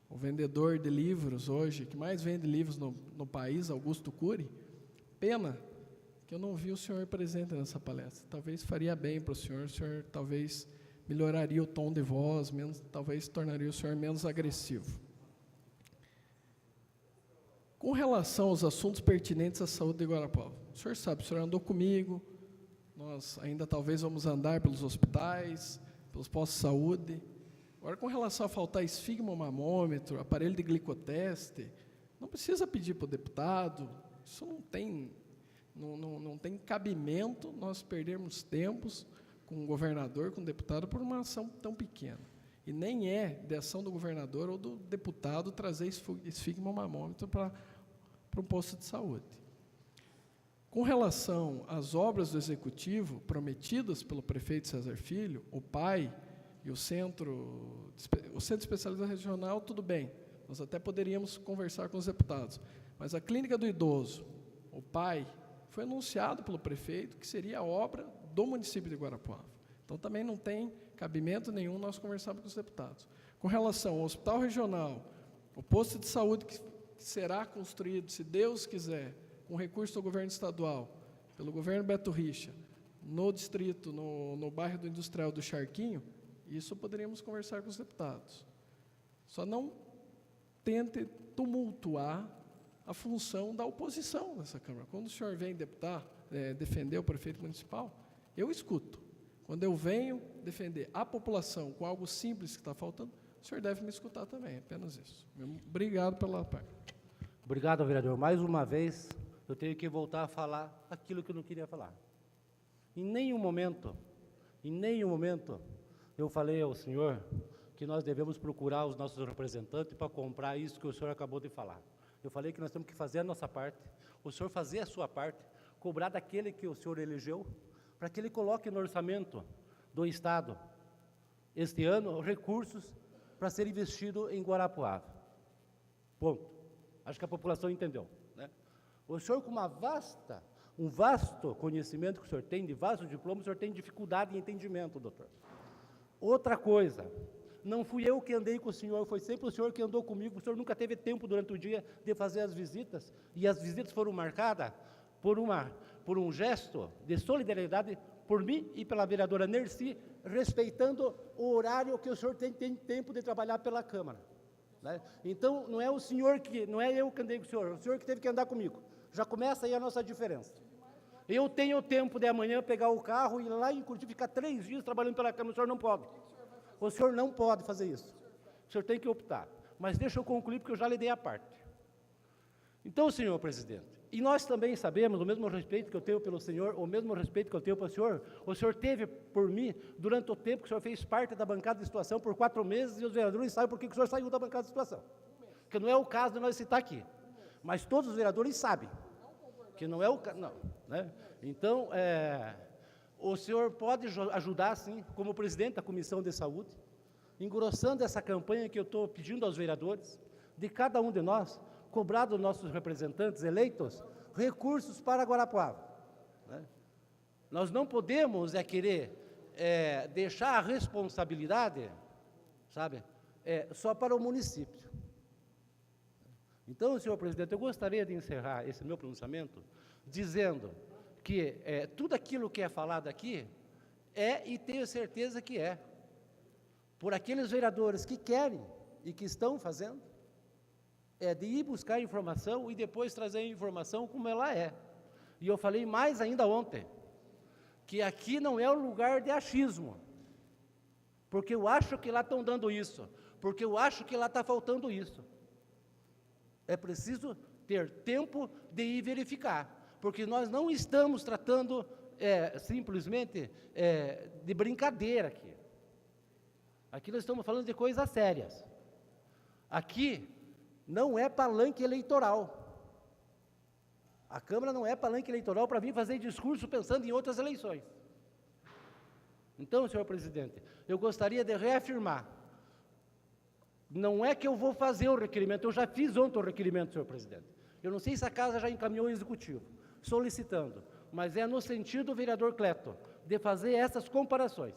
o vendedor de livros hoje, que mais vende livros no país, Augusto Cury. Pena que eu não vi o senhor presente nessa palestra. Talvez faria bem para o senhor talvez melhoraria o tom de voz, talvez tornaria o senhor menos agressivo. Com relação aos assuntos pertinentes à saúde de Guarapuava, o senhor sabe, o senhor andou comigo, nós ainda talvez vamos andar pelos hospitais, pelos postos de saúde. Agora, com relação a faltar esfigmomamômetro, aparelho de glicoteste, não precisa pedir para o deputado, isso não tem cabimento nós perdermos tempos com o governador, com o deputado, por uma ação tão pequena. E nem é de ação do governador ou do deputado trazer esfigmomamômetro para um posto de saúde. Com relação às obras do Executivo prometidas pelo prefeito César Filho, o PAI e o Centro Especializado Regional, tudo bem, nós até poderíamos conversar com os deputados, mas a Clínica do Idoso, o PAI, foi anunciado pelo prefeito que seria obra do município de Guarapuava. Então, também não tem cabimento nenhum nós conversarmos com os deputados. Com relação ao Hospital Regional, o posto de saúde que será construído, se Deus quiser, com recurso do governo estadual, pelo governo Beto Richa, no distrito, no bairro do Industrial do Charquinho, Isso poderíamos conversar com os deputados. Só não tente tumultuar a função da oposição nessa Câmara. Quando o senhor vem defender o prefeito municipal, eu escuto. Quando eu venho defender a população com algo simples que está faltando, o senhor deve me escutar também, apenas isso. Obrigado pela parte. Obrigado, vereador. Mais uma vez, eu tenho que voltar a falar aquilo que eu não queria falar. Em nenhum momento, eu falei ao senhor que nós devemos procurar os nossos representantes para comprar isso que o senhor acabou de falar. Eu falei que nós temos que fazer a nossa parte, o senhor fazer a sua parte, cobrar daquele que o senhor elegeu, para que ele coloque no orçamento do Estado, este ano, recursos para ser investido em Guarapuava. Ponto. Acho que a população entendeu, né? O senhor, com um vasto conhecimento que o senhor tem, de vasto diploma, o senhor tem dificuldade em entendimento, doutor. Outra coisa, não fui eu que andei com o senhor, foi sempre o senhor que andou comigo, o senhor nunca teve tempo durante o dia de fazer as visitas, e as visitas foram marcadas por um gesto de solidariedade por mim e pela vereadora Nercy, respeitando o horário que o senhor tem tempo de trabalhar pela Câmara, né? Então, não é eu que andei com o senhor que teve que andar comigo. Já começa aí a nossa diferença. Eu tenho tempo de amanhã pegar o carro e ir lá em Curitiba, ficar 3 dias trabalhando pela Câmara, o senhor não pode. O senhor não pode fazer isso. O senhor tem que optar. Mas deixa eu concluir, porque eu já lhe dei a parte. Então, senhor presidente, e nós também sabemos, o mesmo respeito que eu tenho pelo senhor, o mesmo respeito que eu tenho pelo senhor, o senhor teve por mim durante o tempo que o senhor fez parte da bancada de situação por 4 meses, e os vereadores sabem por que o senhor saiu da bancada de situação. Que não é o caso de nós citar aqui. Mas todos os vereadores sabem que não é o caso, não, né? Então, o senhor pode ajudar, sim, como presidente da Comissão de Saúde, engrossando essa campanha que eu estou pedindo aos vereadores, de cada um de nós, cobrar dos nossos representantes eleitos recursos para Guarapuava, né? Nós não podemos querer deixar a responsabilidade, sabe, só para o município. Então, senhor presidente, eu gostaria de encerrar esse meu pronunciamento dizendo que tudo aquilo que é falado aqui e tenho certeza que por aqueles vereadores que querem e que estão fazendo, de ir buscar informação e depois trazer a informação como ela é. E eu falei mais ainda ontem, que aqui não é o lugar de achismo, porque eu acho que lá estão dando isso, porque eu acho que lá está faltando isso. É preciso ter tempo de ir verificar, porque nós não estamos tratando simplesmente de brincadeira aqui. Aqui nós estamos falando de coisas sérias. Aqui não é palanque eleitoral. A Câmara não é palanque eleitoral para vir fazer discurso pensando em outras eleições. Então, senhor presidente, eu gostaria de reafirmar, não é que eu vou fazer o requerimento, eu já fiz ontem o requerimento, senhor presidente. Eu não sei se a Casa já encaminhou o Executivo, solicitando, mas no sentido do vereador Cleto, de fazer essas comparações,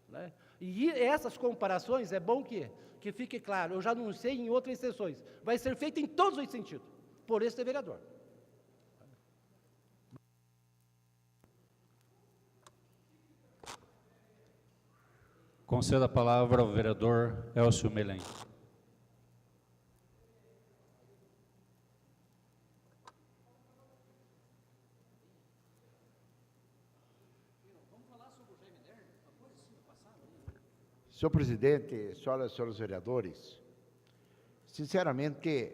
né? E essas comparações, é bom que fique claro, eu já anunciei em outras sessões, vai ser feito em todos os sentidos, por este vereador. Conceda a palavra ao vereador Elcio Melém. Senhor presidente, senhoras e senhores vereadores, sinceramente,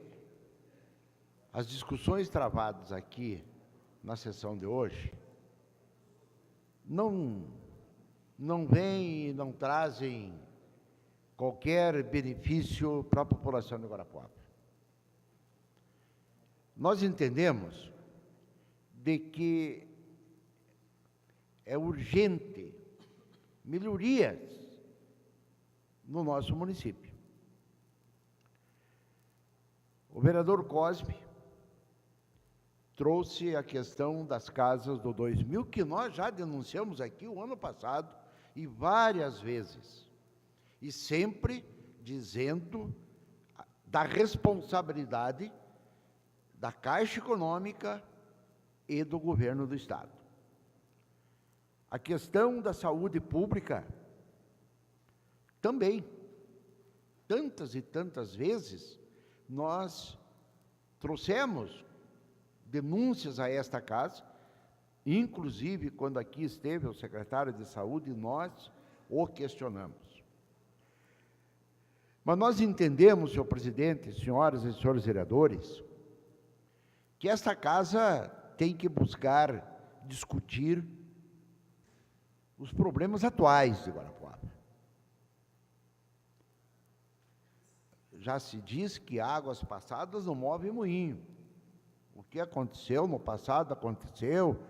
as discussões travadas aqui na sessão de hoje não vêm e não trazem qualquer benefício para a população de Guarapuava. Nós entendemos de que é urgente melhorias no nosso município. O vereador Cosme trouxe a questão das casas do 2000, que nós já denunciamos aqui o ano passado, e várias vezes, e sempre dizendo da responsabilidade da Caixa Econômica e do governo do Estado. A questão da saúde pública também. Tantas e tantas vezes nós trouxemos denúncias a esta casa, inclusive quando aqui esteve o secretário de Saúde, nós o questionamos. Mas nós entendemos, senhor presidente, senhoras e senhores vereadores, que esta casa tem que buscar discutir os problemas atuais de Guarapuava. Já se diz que águas passadas não movem moinho. O que aconteceu no passado aconteceu.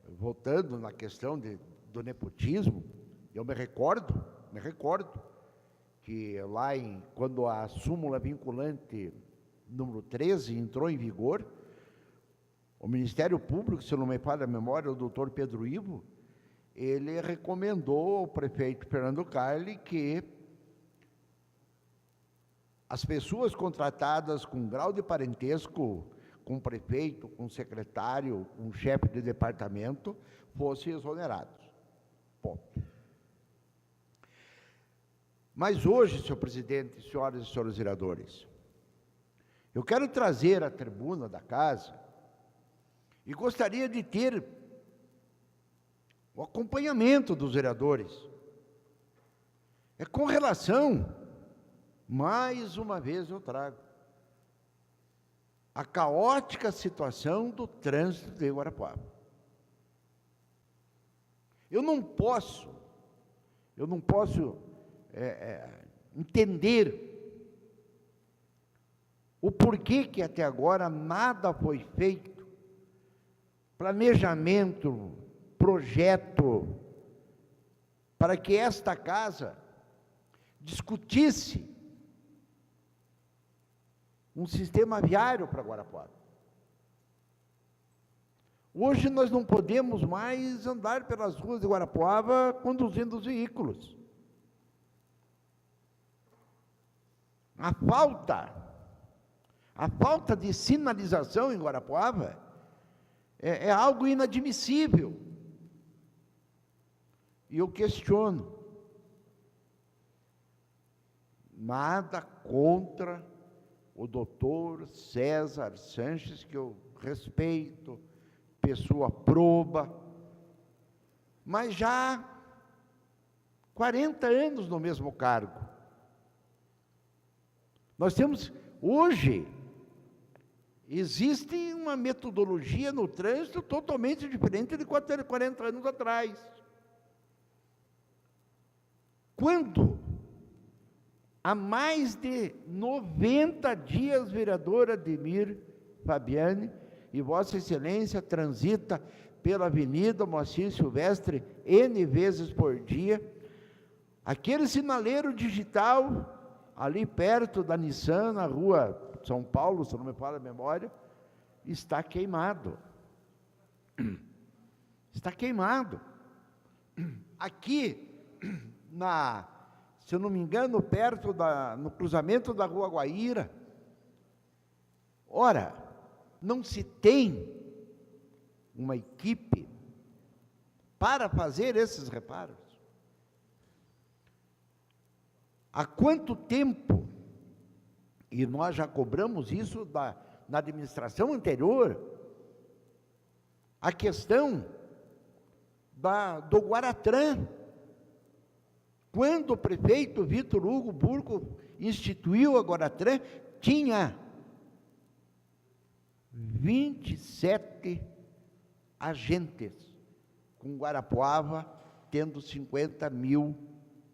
Voltando na questão do nepotismo, eu me recordo que lá quando a súmula vinculante número 13 entrou em vigor, o Ministério Público, se não me falha a memória, o doutor Pedro Ivo, ele recomendou ao prefeito Fernando Carli que as pessoas contratadas com grau de parentesco com o prefeito, com o secretário, com o chefe de departamento, fossem exonerados. Ponto. Mas hoje, senhor presidente, senhoras e senhores vereadores, eu quero trazer à tribuna da casa e gostaria de ter o acompanhamento dos vereadores. É com relação, mais uma vez eu trago, a caótica situação do trânsito de Guarapuava. Eu não posso entender o porquê que até agora nada foi feito, planejamento, projeto, para que esta casa discutisse um sistema viário para Guarapuava. Hoje nós não podemos mais andar pelas ruas de Guarapuava conduzindo os veículos. A falta de sinalização em Guarapuava é algo inadmissível. E eu questiono. Nada contra o doutor César Sanches, que eu respeito, pessoa proba, mas já 40 anos no mesmo cargo. Nós temos, hoje, existe uma metodologia no trânsito totalmente diferente de 40 anos atrás. Quando, há mais de 90 dias, vereador Ademir Fabiani, e Vossa Excelência transita pela Avenida Moacir Silvestre N vezes por dia, aquele sinaleiro digital, ali perto da Nissan, na rua São Paulo, se não me falha a memória, está queimado. Está queimado. Aqui, se eu não me engano, perto no cruzamento da Rua Guaíra, ora, não se tem uma equipe para fazer esses reparos. Há quanto tempo, e nós já cobramos isso na administração anterior, a questão do Guaratran. Quando o prefeito Vitor Hugo Burco instituiu a Guaratran, tinha 27 agentes, com Guarapuava tendo 50 mil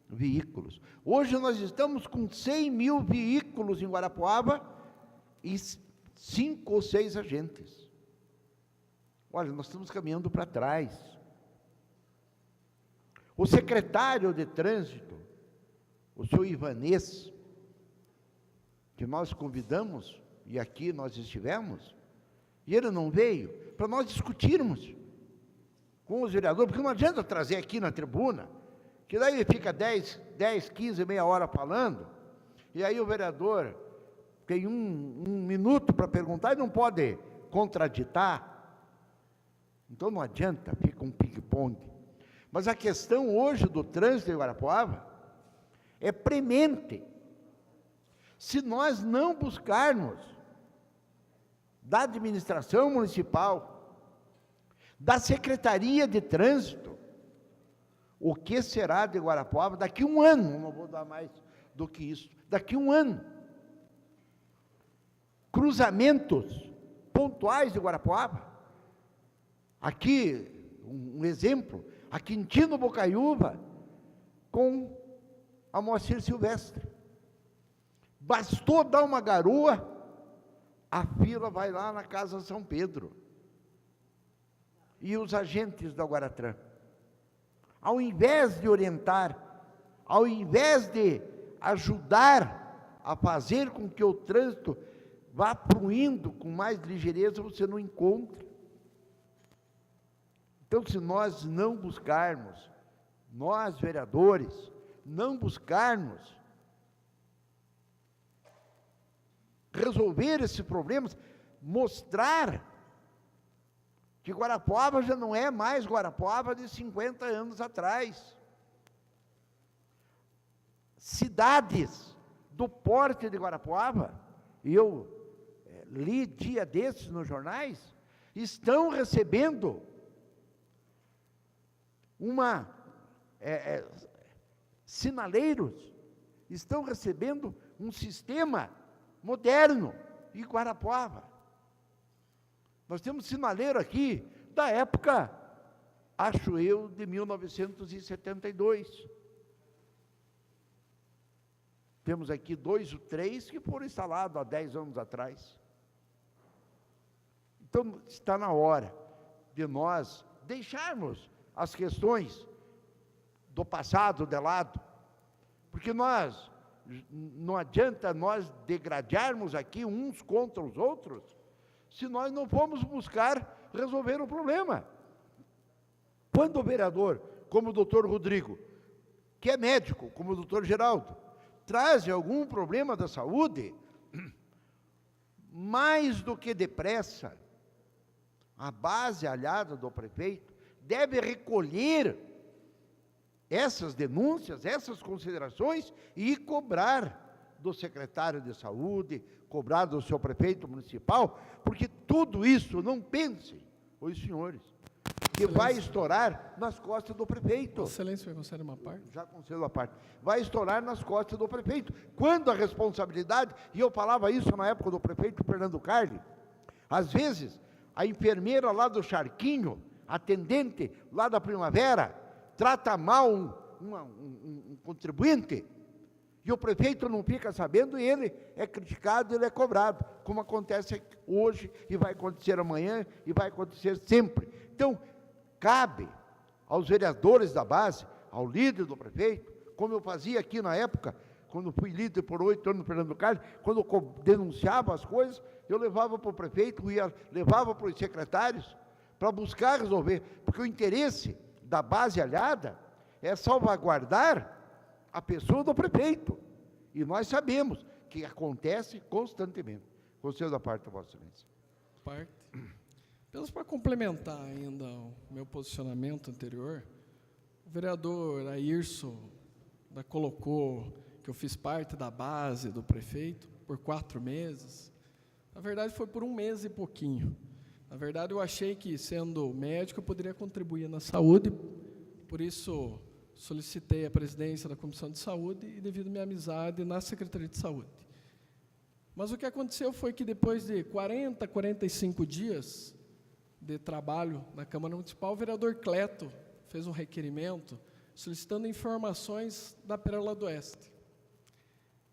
veículos. Hoje nós estamos com 100 mil veículos em Guarapuava e 5 ou 6 agentes. Olha, nós estamos caminhando para trás. O secretário de Trânsito, o senhor Ivanês, que nós convidamos, e aqui nós estivemos, e ele não veio, para nós discutirmos com os vereadores, porque não adianta trazer aqui na tribuna, que daí ele fica 10, 15, meia hora falando, e aí o vereador tem um minuto para perguntar e não pode contraditar. Então não adianta, fica um ping-pong. Mas a questão hoje do trânsito em Guarapuava é premente. Se nós não buscarmos da administração municipal, da Secretaria de Trânsito, o que será de Guarapuava daqui a um ano? Não vou dar mais do que isso. Daqui a um ano. Cruzamentos pontuais de Guarapuava. Aqui, um exemplo, a Quintino Bocaiúva com a Moacir Silvestre. Bastou dar uma garoa, a fila vai lá na Casa São Pedro. E os agentes da Guaratran, ao invés de orientar, ao invés de ajudar a fazer com que o trânsito vá fluindo com mais ligeireza, você não encontra. Então, se nós não buscarmos, nós vereadores, não buscarmos resolver esses problemas, mostrar que Guarapuava já não é mais Guarapuava de 50 anos atrás. Cidades do porte de Guarapuava, e eu li dia desses nos jornais, estão recebendo sinaleiros, estão recebendo um sistema moderno em Guarapuava. Nós temos sinaleiro aqui da época, acho eu, de 1972. Temos aqui 2 ou 3 que foram instalados há 10 anos atrás. Então, está na hora de nós deixarmos as questões do passado de lado, porque não adianta nós degradarmos aqui uns contra os outros, se nós não formos buscar resolver o problema. Quando o vereador, como o doutor Rodrigo, que é médico, como o doutor Geraldo, traz algum problema da saúde, mais do que depressa, a base aliada do prefeito deve recolher essas denúncias, essas considerações e cobrar do secretário de saúde, cobrar do seu prefeito municipal, porque tudo isso, não pensem, os senhores, que vai estourar nas costas do prefeito. Excelência, vai conceder uma parte? Já concedo a parte. Vai estourar nas costas do prefeito. Quando a responsabilidade, e eu falava isso na época do prefeito Fernando Carli, às vezes, a enfermeira lá do Charquinho, atendente lá da Primavera, trata mal um contribuinte, e o prefeito não fica sabendo, e ele é criticado, ele é cobrado, como acontece hoje, e vai acontecer amanhã, e vai acontecer sempre. Então, cabe aos vereadores da base, ao líder do prefeito, como eu fazia aqui na época, quando fui líder por 8 anos no Fernando Carlos, quando eu denunciava as coisas, eu levava para o prefeito, levava para os secretários, para buscar resolver, porque o interesse da base aliada é salvaguardar a pessoa do prefeito, e nós sabemos que acontece constantemente. Concedo a parte da Vossa Excelência. Parte. Apenas para complementar ainda o meu posicionamento anterior, o vereador Airson colocou que eu fiz parte da base do prefeito por 4 meses. Na verdade, foi por 1 mês e pouquinho. Na verdade, eu achei que, sendo médico, eu poderia contribuir na saúde, por isso solicitei a presidência da Comissão de Saúde e devido à minha amizade na Secretaria de Saúde. Mas o que aconteceu foi que depois de 40, 45 dias de trabalho na Câmara Municipal, o vereador Cleto fez um requerimento solicitando informações da Pérola do Oeste.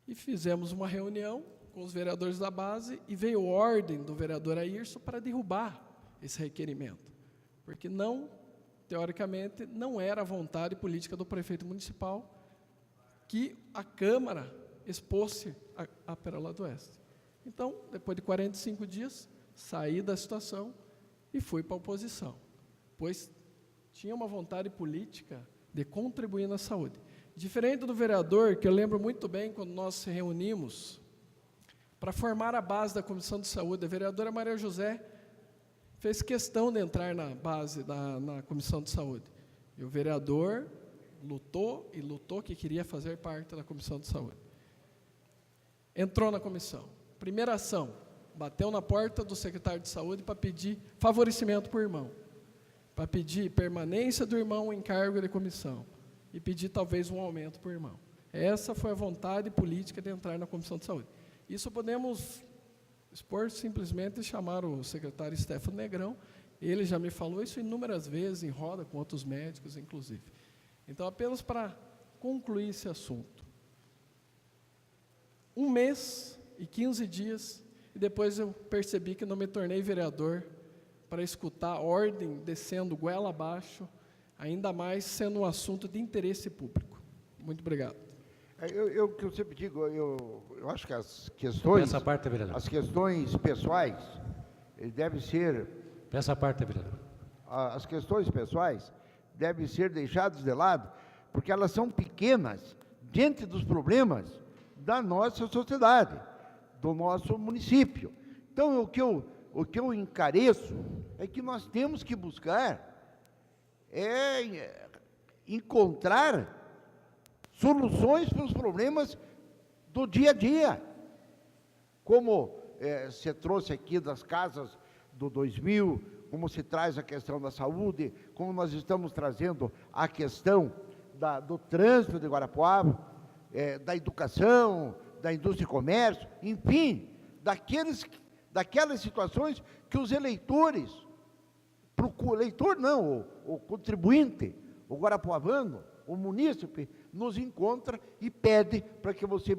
E fizemos uma reunião com os vereadores da base e veio ordem do vereador Airson para derrubar esse requerimento, porque teoricamente, não era a vontade política do prefeito municipal que a Câmara expôsse a Pérola do Oeste. Então, depois de 45 dias, saí da situação e fui para a oposição, pois tinha uma vontade política de contribuir na saúde. Diferente do vereador, que eu lembro muito bem quando nós se reunimos para formar a base da Comissão de Saúde, a vereadora Maria José fez questão de entrar na base na Comissão de Saúde. E o vereador lutou e lutou que queria fazer parte da Comissão de Saúde. Entrou na comissão. Primeira ação, bateu na porta do secretário de Saúde para pedir favorecimento para o irmão, para pedir permanência do irmão em cargo de comissão e pedir talvez um aumento para o irmão. Essa foi a vontade política de entrar na Comissão de Saúde. Isso podemos expor simplesmente chamar o secretário Stefano Negrão. Ele já me falou isso inúmeras vezes, em roda com outros médicos, inclusive. Então, apenas para concluir esse assunto. 1 mês e 15 dias, e depois eu percebi que não me tornei vereador para escutar a ordem descendo goela abaixo, ainda mais sendo um assunto de interesse público. Muito obrigado. O que eu sempre digo, eu acho que as questões... Essa parte, vereador. As questões pessoais devem ser... Essa parte, vereador. As questões pessoais devem ser deixadas de lado, porque elas são pequenas diante dos problemas da nossa sociedade, do nosso município. Então, o que eu encareço é que nós temos que buscar encontrar soluções para os problemas do dia a dia. Como se trouxe aqui das casas do 2000, como se traz a questão da saúde, como nós estamos trazendo a questão do trânsito de Guarapuava, da educação, da indústria e comércio, enfim, daquelas situações que os eleitores, o eleitor não, o contribuinte, o guarapuavano, o munícipe, nos encontra e pede para que você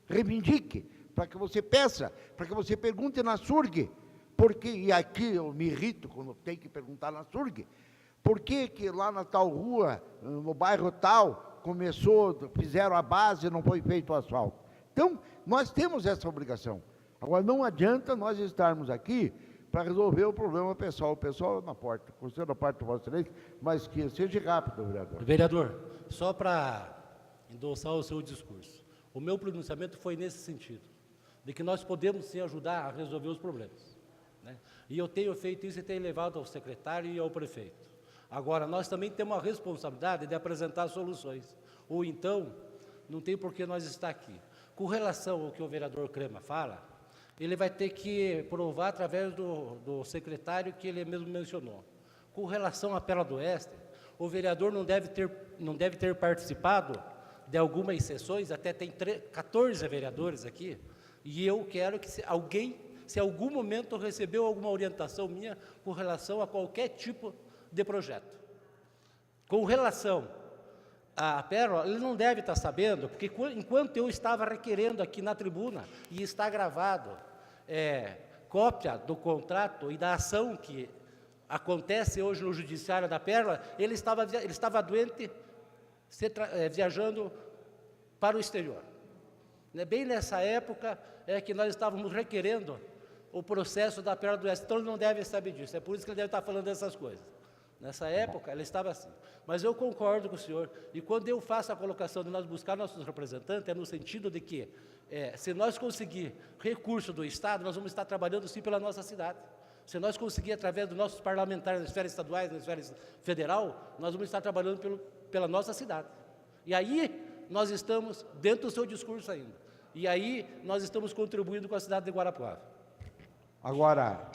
reivindique, para que você peça, para que você pergunte na SURG, porque, e aqui eu me irrito quando tem que perguntar na SURG, por que lá na tal rua, no bairro tal, fizeram a base e não foi feito o asfalto? Então, nós temos essa obrigação. Agora, não adianta nós estarmos aqui para resolver o problema pessoal. O pessoal na porta, considero a parte do vosso direito, mas que seja rápido, vereador. Vereador, só para endossar o seu discurso, o meu pronunciamento foi nesse sentido, de que nós podemos sim ajudar a resolver os problemas, né? E eu tenho feito isso e tenho levado ao secretário e ao prefeito. Agora, nós também temos a responsabilidade de apresentar soluções, ou então, não tem por que nós estar aqui. Com relação ao que o vereador Crema fala, ele vai ter que provar através do secretário que ele mesmo mencionou. Com relação à Pérola do Oeste, o vereador não deve ter participado de algumas sessões, até tem 14 vereadores aqui, e eu quero que se algum momento recebeu alguma orientação minha com relação a qualquer tipo de projeto. Com relação à Pérola, ele não deve estar sabendo, porque enquanto eu estava requerendo aqui na tribuna, e está gravado, cópia do contrato e da ação que acontece hoje no judiciário da Pérola, ele estava doente, viajando para o exterior. Bem nessa época que nós estávamos requerendo o processo da Pérola do Oeste, então ele não deve saber disso, é por isso que ele deve estar falando dessas coisas. Nessa época, ela estava assim. Mas eu concordo com o senhor, e quando eu faço a colocação de nós buscar nossos representantes, é no sentido de que, se nós conseguir recurso do Estado, nós vamos estar trabalhando sim pela nossa cidade. Se nós conseguir, através dos nossos parlamentares nas esferas estaduais, na esfera federal, nós vamos estar trabalhando pela nossa cidade. E aí, nós estamos dentro do seu discurso ainda. E aí, nós estamos contribuindo com a cidade de Guarapuava. Agora,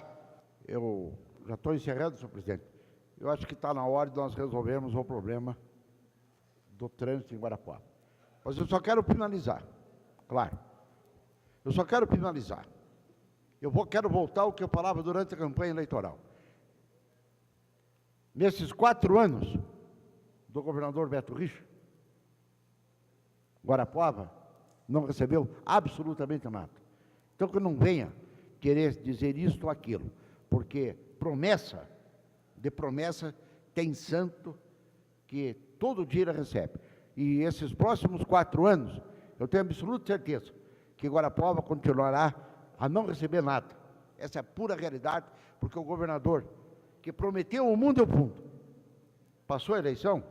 eu já estou encerrando, senhor presidente. Eu acho que está na hora de nós resolvermos o problema do trânsito em Guarapuava. Mas eu só quero finalizar, claro. Eu só quero finalizar. Quero voltar ao que eu falava durante a campanha eleitoral. Nesses 4 anos do governador Beto Richa, Guarapuava não recebeu absolutamente nada. Então, que não venha querer dizer isto ou aquilo, porque promessa tem santo que todo dia recebe. E esses próximos 4 anos, eu tenho absoluta certeza que Guarapuava continuará a não receber nada. Essa é a pura realidade, porque o governador, que prometeu o mundo e o fundo, passou a eleição,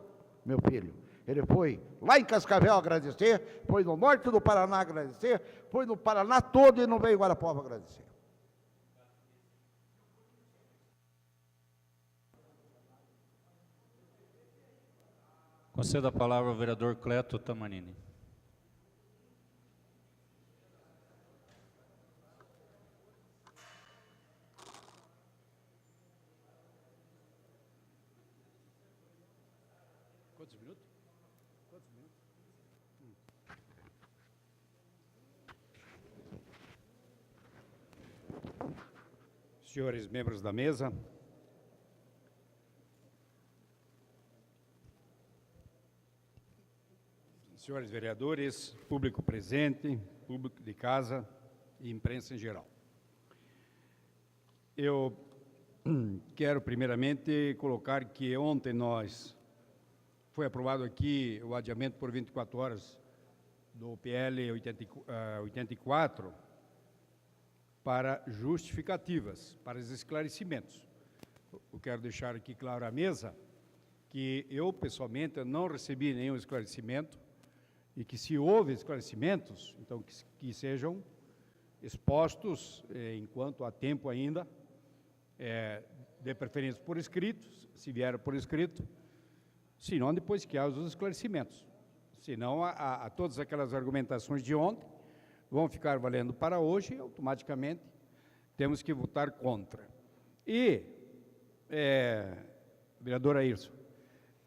meu filho, ele foi lá em Cascavel agradecer, foi no norte do Paraná agradecer, foi no Paraná todo e não veio em Guarapuava agradecer. Concedo a palavra ao vereador Cleto Tamanini. Quantos minutos? Senhores membros da mesa, senhores vereadores, público presente, público de casa e imprensa em geral. Eu quero primeiramente colocar que ontem foi aprovado aqui o adiamento por 24 horas do PL 84 para justificativas, para os esclarecimentos. Eu quero deixar aqui claro à mesa que eu, pessoalmente, não recebi nenhum esclarecimento e que, se houve esclarecimentos, então que sejam expostos, enquanto há tempo ainda, de preferência por escrito, se vier por escrito, senão depois que há os esclarecimentos. Senão, todas aquelas argumentações de ontem vão ficar valendo para hoje e, automaticamente, temos que votar contra. E, vereador Ayrson,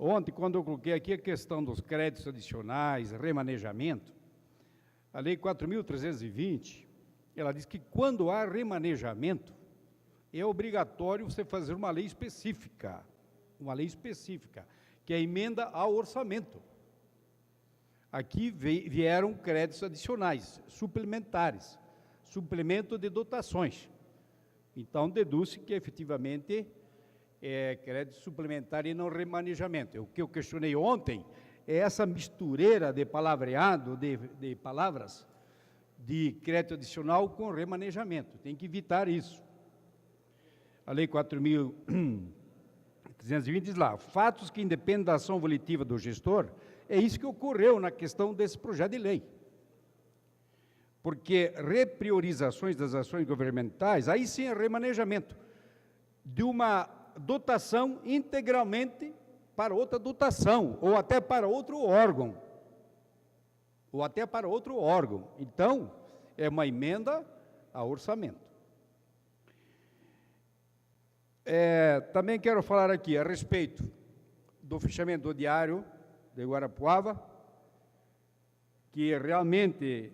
ontem, quando eu coloquei aqui a questão dos créditos adicionais, remanejamento, a Lei 4.320, ela diz que quando há remanejamento, é obrigatório você fazer uma lei específica, que é a emenda ao orçamento. Aqui vieram créditos adicionais, suplementares, suplemento de dotações. Então, deduz-se que, efetivamente, é crédito suplementar e não remanejamento. O que eu questionei ontem é essa mistureira de palavreado, de palavras, de crédito adicional com remanejamento. Tem que evitar isso. A Lei 4.320 diz lá, fatos que independem da ação volitiva do gestor, é isso que ocorreu na questão desse projeto de lei. Porque repriorizações das ações governamentais, aí sim é remanejamento de uma dotação integralmente para outra dotação, ou até para outro órgão. Então, é uma emenda ao orçamento. Também quero falar aqui a respeito do fechamento do diário de Guarapuava, que realmente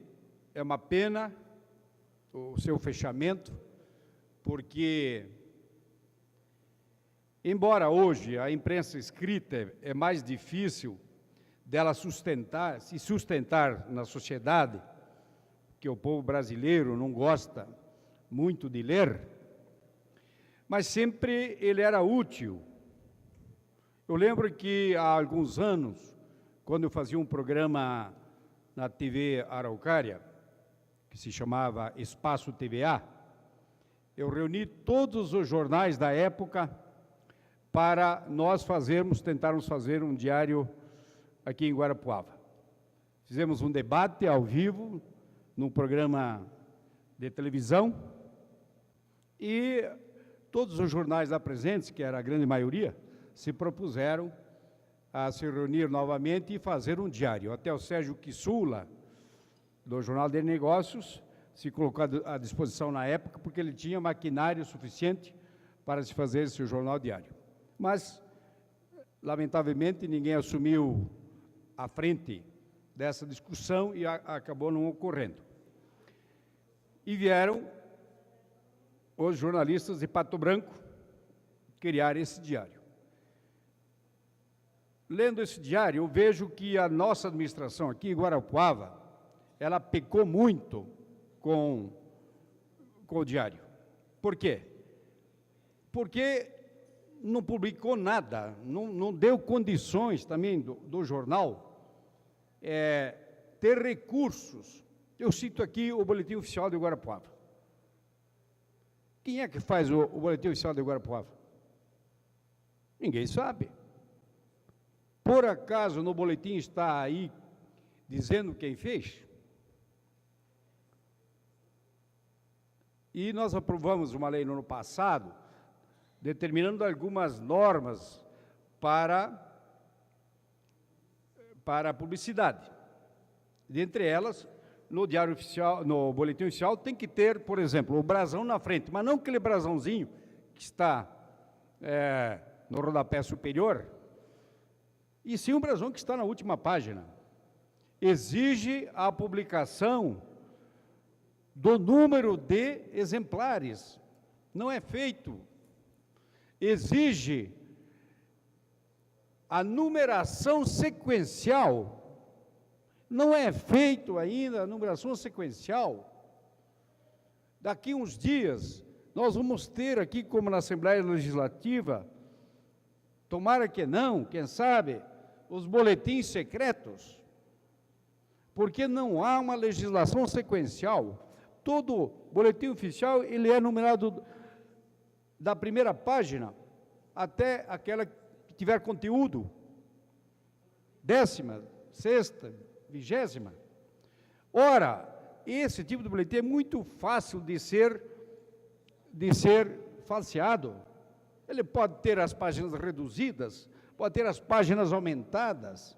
é uma pena o seu fechamento, porque, embora hoje a imprensa escrita é mais difícil dela se sustentar na sociedade, que o povo brasileiro não gosta muito de ler, mas sempre ele era útil. Eu lembro que há alguns anos, quando eu fazia um programa na TV Araucária, que se chamava Espaço TVA, eu reuni todos os jornais da época para nós tentarmos fazer um diário aqui em Guarapuava. Fizemos um debate ao vivo, num programa de televisão, e todos os jornais lá presentes, que era a grande maioria, se propuseram a se reunir novamente e fazer um diário. Até o Sérgio Kissula, do Jornal de Negócios, se colocou à disposição na época, porque ele tinha maquinário suficiente para se fazer esse jornal diário. Mas, lamentavelmente, ninguém assumiu a frente dessa discussão e acabou não ocorrendo. E vieram os jornalistas de Pato Branco criar esse diário. Lendo esse diário, eu vejo que a nossa administração aqui em Guarapuava, ela pecou muito com o diário. Por quê? Porque não publicou nada, não deu condições também do jornal ter recursos. Eu cito aqui o Boletim Oficial de Guarapuava. Quem é que faz o Boletim Oficial de Guarapuava? Ninguém sabe. Por acaso no boletim está aí dizendo quem fez? E nós aprovamos uma lei no ano passado, determinando algumas normas para para a publicidade. Dentre elas, no Diário Oficial, no Boletim Oficial, tem que ter, por exemplo, o brasão na frente, mas não aquele brasãozinho que está no rodapé superior, e sim um brasão que está na última página. Exige a publicação do número de exemplares. Não é feito. Exige a numeração sequencial. Não é feito ainda a numeração sequencial. Daqui uns dias, nós vamos ter aqui, como na Assembleia Legislativa, tomara que não, quem sabe, os boletins secretos, porque não há uma legislação sequencial. Todo boletim oficial, ele é numerado da primeira página até aquela que tiver conteúdo, 10ª, 6ª, 20ª. Ora, esse tipo de boletim é muito fácil de ser falseado. Ele pode ter as páginas reduzidas, pode ter as páginas aumentadas,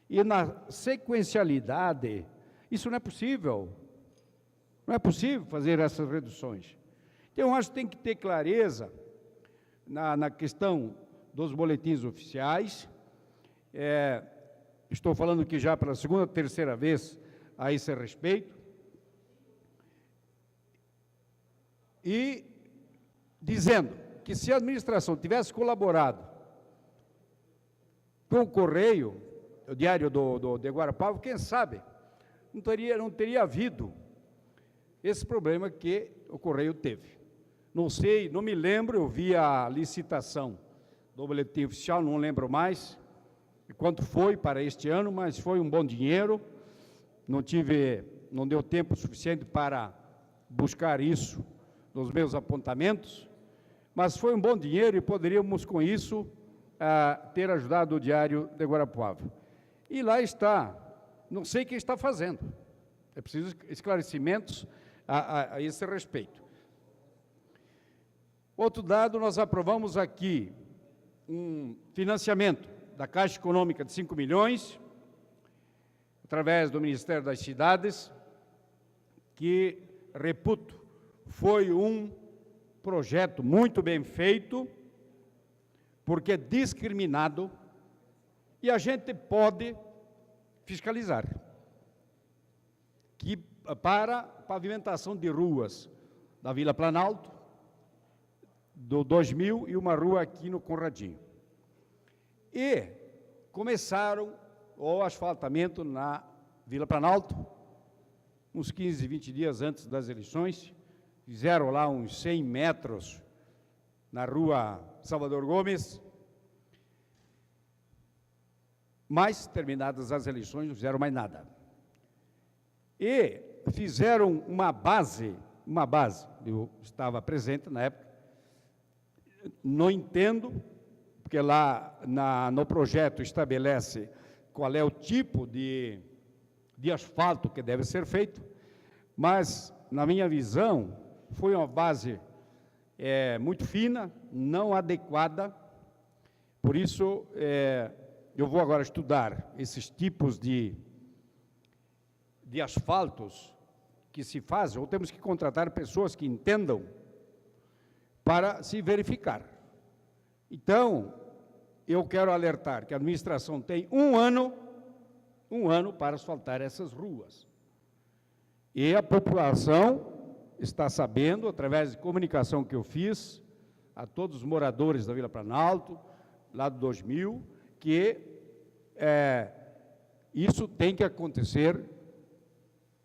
e na sequencialidade, isso não é possível. Não é possível fazer essas reduções. Então, eu acho que tem que ter clareza na questão dos boletins oficiais. Estou falando aqui já pela segunda, terceira vez a esse respeito. E dizendo que se a administração tivesse colaborado com o Correio, o Diário de Guarapuava, quem sabe, não teria havido esse problema que o Correio teve. Não sei, não me lembro, eu vi a licitação do boletim oficial, não lembro mais quanto foi para este ano, mas foi um bom dinheiro, não deu tempo suficiente para buscar isso nos meus apontamentos, mas foi um bom dinheiro e poderíamos, com isso, ter ajudado o Diário de Guarapuava. E lá está, não sei quem está fazendo, é preciso esclarecimentos a esse respeito. Outro dado, nós aprovamos aqui um financiamento da Caixa Econômica de 5 milhões, através do Ministério das Cidades, que, reputo, foi um projeto muito bem feito, porque é discriminado, e a gente pode fiscalizar, que para pavimentação de ruas da Vila Planalto, do 2000 e uma rua aqui no Conradinho. E começaram o asfaltamento na Vila Planalto, uns 15, 20 dias antes das eleições, fizeram lá uns 100 metros na rua Salvador Gomes, mas, terminadas as eleições, não fizeram mais nada. E fizeram uma base, eu estava presente na época, não entendo, porque lá no projeto estabelece qual é o tipo de asfalto que deve ser feito, mas, na minha visão, foi uma base muito fina, não adequada, por isso, eu vou agora estudar esses tipos de asfaltos que se fazem, ou temos que contratar pessoas que entendam para se verificar. Então, eu quero alertar que a administração tem um ano para asfaltar essas ruas. E a população está sabendo, através de comunicação que eu fiz, a todos os moradores da Vila Planalto, lá do 2000, que isso tem que acontecer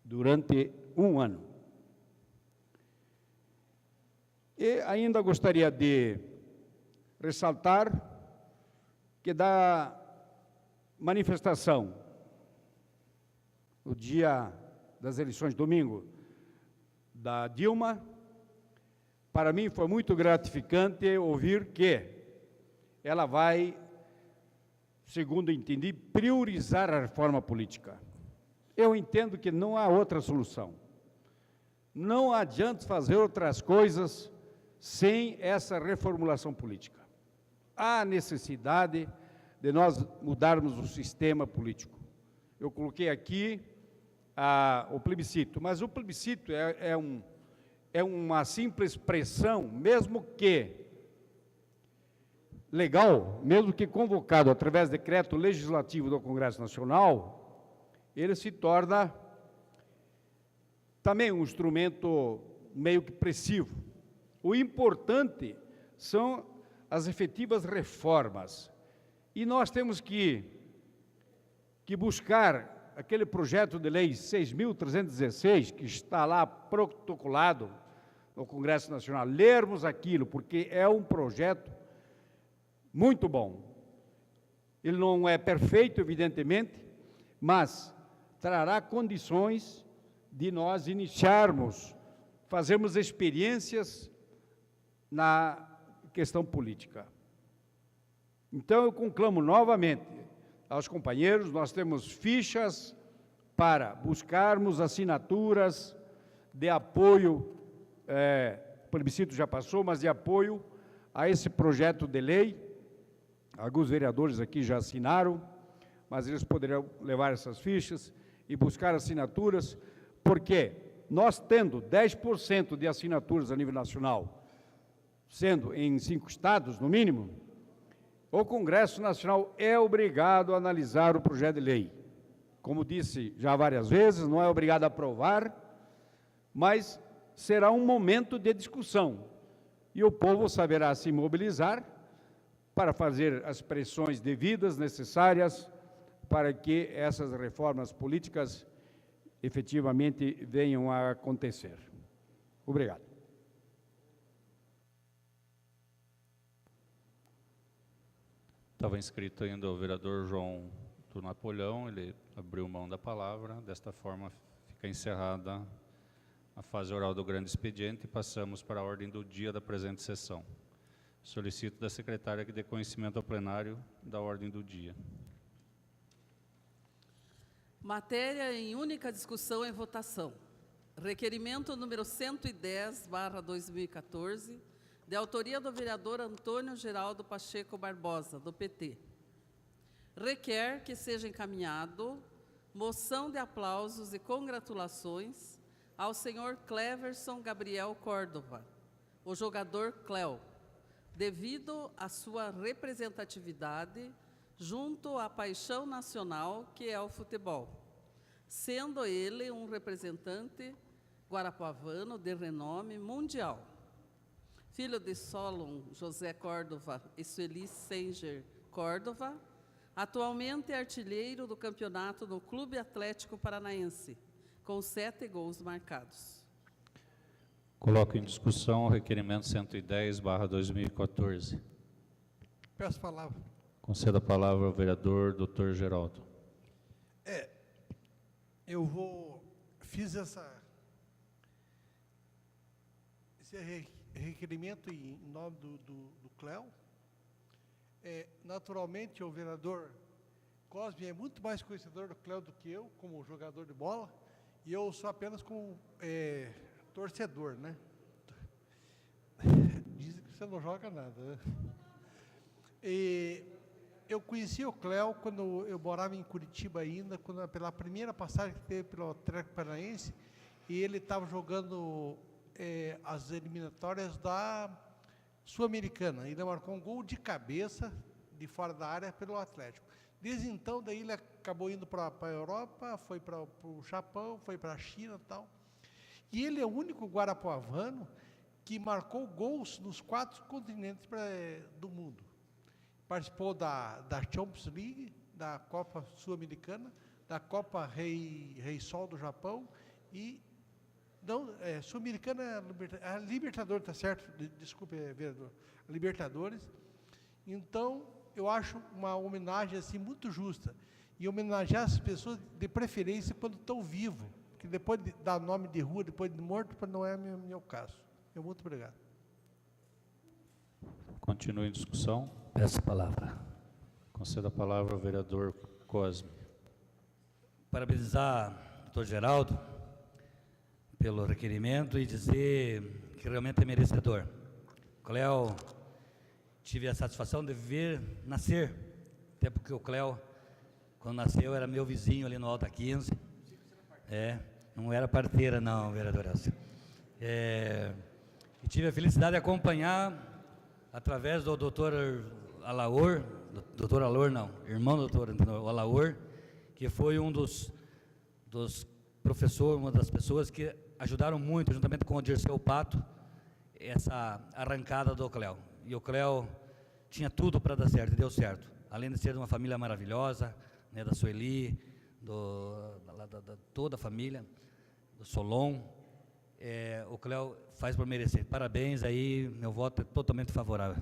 durante um ano. E ainda gostaria de ressaltar que da manifestação, no dia das eleições, domingo, da Dilma, para mim foi muito gratificante ouvir que ela vai, segundo entendi, priorizar a reforma política. Eu entendo que não há outra solução. Não adianta fazer outras coisas sem essa reformulação política. Há necessidade de nós mudarmos o sistema político. Eu coloquei aqui o plebiscito, mas o plebiscito é uma simples expressão, mesmo que legal, mesmo que convocado através de decreto legislativo do Congresso Nacional, ele se torna também um instrumento meio que pressivo. O importante são as efetivas reformas. E nós temos que buscar aquele projeto de lei 6.316, que está lá protocolado no Congresso Nacional, lermos aquilo, porque é um projeto muito bom. Ele não é perfeito, evidentemente, mas trará condições de nós iniciarmos, fazermos experiências na questão política. Então, eu conclamo novamente aos companheiros, nós temos fichas para buscarmos assinaturas de apoio, o plebiscito já passou, mas de apoio a esse projeto de lei. Alguns vereadores aqui já assinaram, mas eles poderão levar essas fichas e buscar assinaturas, porque nós tendo 10% de assinaturas a nível nacional, sendo em 5 estados, no mínimo, o Congresso Nacional é obrigado a analisar o projeto de lei. Como disse já várias vezes, não é obrigado a aprovar, mas será um momento de discussão. E o povo saberá se mobilizar para fazer as pressões devidas, necessárias, para que essas reformas políticas efetivamente venham a acontecer. Obrigado. Estava inscrito ainda o vereador João do Napoleão, ele abriu mão da palavra, desta forma fica encerrada a fase oral do grande expediente e passamos para a ordem do dia da presente sessão. Solicito da secretária que dê conhecimento ao plenário da ordem do dia. Matéria em única discussão e votação. Requerimento número 110/2014, de autoria do vereador Antônio Geraldo Pacheco Barbosa, do PT. Requer que seja encaminhado moção de aplausos e congratulações ao senhor Cleverson Gabriel Córdova, o jogador Cléo, devido à sua representatividade junto à paixão nacional que é o futebol, sendo ele um representante guarapuavano de renome mundial. Filho de Solon José Córdova e Sueli Senger Córdova, atualmente é artilheiro do campeonato no Clube Atlético Paranaense, com 7 gols marcados. Coloco em discussão o requerimento 110/2014. Peço a palavra. Concedo a palavra ao vereador Dr. Geraldo. Fiz esse requerimento em nome do Cléo. Naturalmente, o vereador Cosme é muito mais conhecedor do Cléo do que eu, como jogador de bola, e eu sou apenas como torcedor, né? Dizem que você não joga nada, né? E eu conheci o Cléo quando eu morava em Curitiba ainda, pela primeira passagem que teve pelo Atlético Paranaense, e ele estava jogando as eliminatórias da Sul-Americana. Ele marcou um gol de cabeça, de fora da área, pelo Atlético. Desde então, daí ele acabou indo para a Europa, foi para o Japão, foi para a China e tal. E ele é o único guarapuavano que marcou gols nos 4 continentes do mundo. Participou da Champions League, da Copa Sul-Americana, da Copa Rei Sol do Japão e Sul-Americana, a Libertadores, tá certo? Desculpe, vereador, a Libertadores. Então, eu acho uma homenagem assim muito justa e homenagear as pessoas de preferência quando estão vivos, porque depois de dar nome de rua, depois de morto, não é meu caso. Muito obrigado. Continue em discussão. Peço a palavra. Concedo a palavra ao vereador Cosme. Parabenizar o doutor Geraldo pelo requerimento e dizer que realmente é merecedor. Cléo, tive a satisfação de ver nascer Até porque o Cléo, quando nasceu, era meu vizinho ali no Alta 15. Não era parteira, não, vereador Elcio. E tive a felicidade de acompanhar, através do doutor Alaor, irmão do doutor Alaor, que foi um dos professores, uma das pessoas que ajudaram muito, juntamente com o Dirceu Pato, essa arrancada do Cléo. E o Cléo tinha tudo para dar certo, e deu certo. Além de ser de uma família maravilhosa, né, da Sueli, toda a família, do Solon, o Cléo faz por merecer. Parabéns aí, meu voto é totalmente favorável.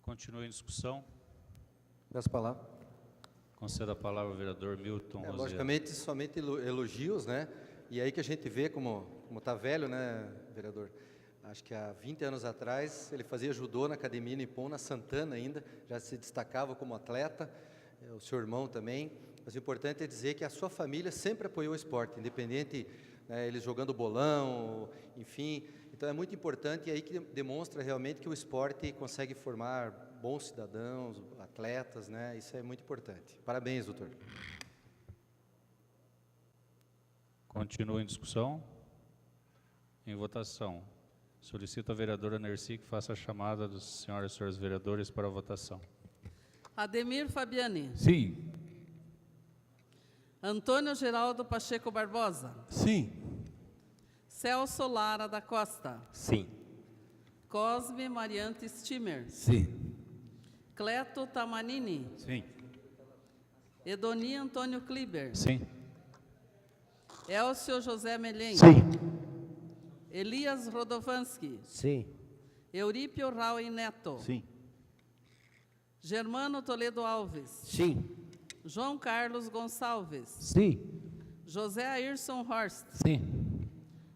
Continua em discussão. Peço a palavra. Conceda a palavra ao vereador Milton Rosiero. Logicamente, somente elogios, né? E aí que a gente vê como está velho, né, vereador? Acho que há 20 anos atrás, ele fazia judô na Academia Nippon, na Santana ainda, já se destacava como atleta, o seu irmão também. Mas o importante é dizer que a sua família sempre apoiou o esporte, independente, né, eles jogando bolão, enfim. Então é muito importante e aí que demonstra realmente que o esporte consegue formar bons cidadãos, atletas, né? Isso é muito importante. Parabéns, doutor. Continua em discussão. Em votação. Solicito a vereadora Nercy que faça a chamada dos senhoras e senhores vereadores para a votação. Ademir Fabiani. Sim. Antônio Geraldo Pacheco Barbosa. Sim. Celso Lara da Costa. Sim. Cosme Mariante Stimer. Sim. Cleto Tamanini. Sim. Edoni Antônio Kliber. Sim. Elcio José Melhem. Sim. Elias Rodovansky. Sim. Eurípio Raul Neto. Sim. Germano Toledo Alves. Sim. João Carlos Gonçalves. Sim. José Ayrson Horst. Sim.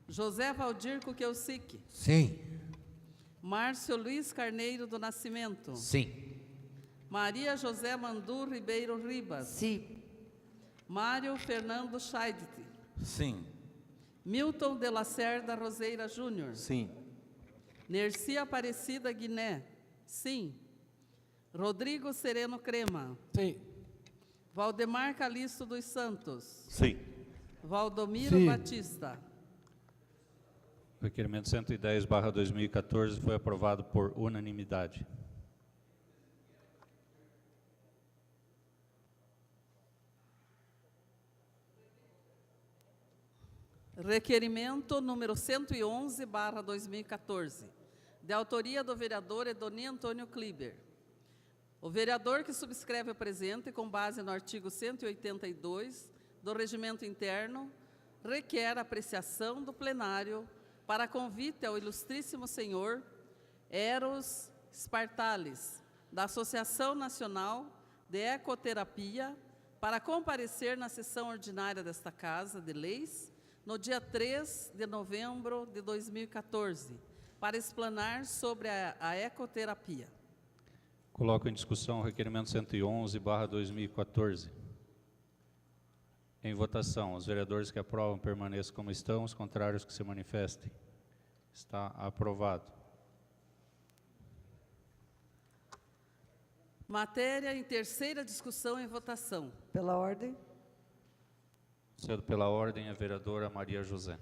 José Valdir Kukelsic. Sim. Márcio Luiz Carneiro do Nascimento. Sim. Maria José Mandu Ribeiro Ribas. Sim. Mário Fernando Scheidt. Sim. Milton de Lacerda Roseira Júnior. Sim. Nerci Aparecida Guiné. Sim. Rodrigo Sereno Crema. Sim. Valdemar Calixto dos Santos. Sim. Valdomiro Sim. Batista. O requerimento 110/2014 foi aprovado por unanimidade. Requerimento número 111/2014, de autoria do vereador Edoni Antônio Kliber. O vereador que subscreve o presente, com base no artigo 182 do Regimento Interno, requer apreciação do plenário para convite ao ilustríssimo senhor Eros Spartalis, da Associação Nacional de Ecoterapia, para comparecer na sessão ordinária desta Casa de Leis, no dia 3 de novembro de 2014, para explanar sobre a ecoterapia. Coloco em discussão o requerimento 111/2014. Em votação, os vereadores que aprovam permaneçam como estão, os contrários que se manifestem. Está aprovado. Matéria em terceira discussão e votação. Pela ordem. Cedo pela ordem a vereadora Maria José.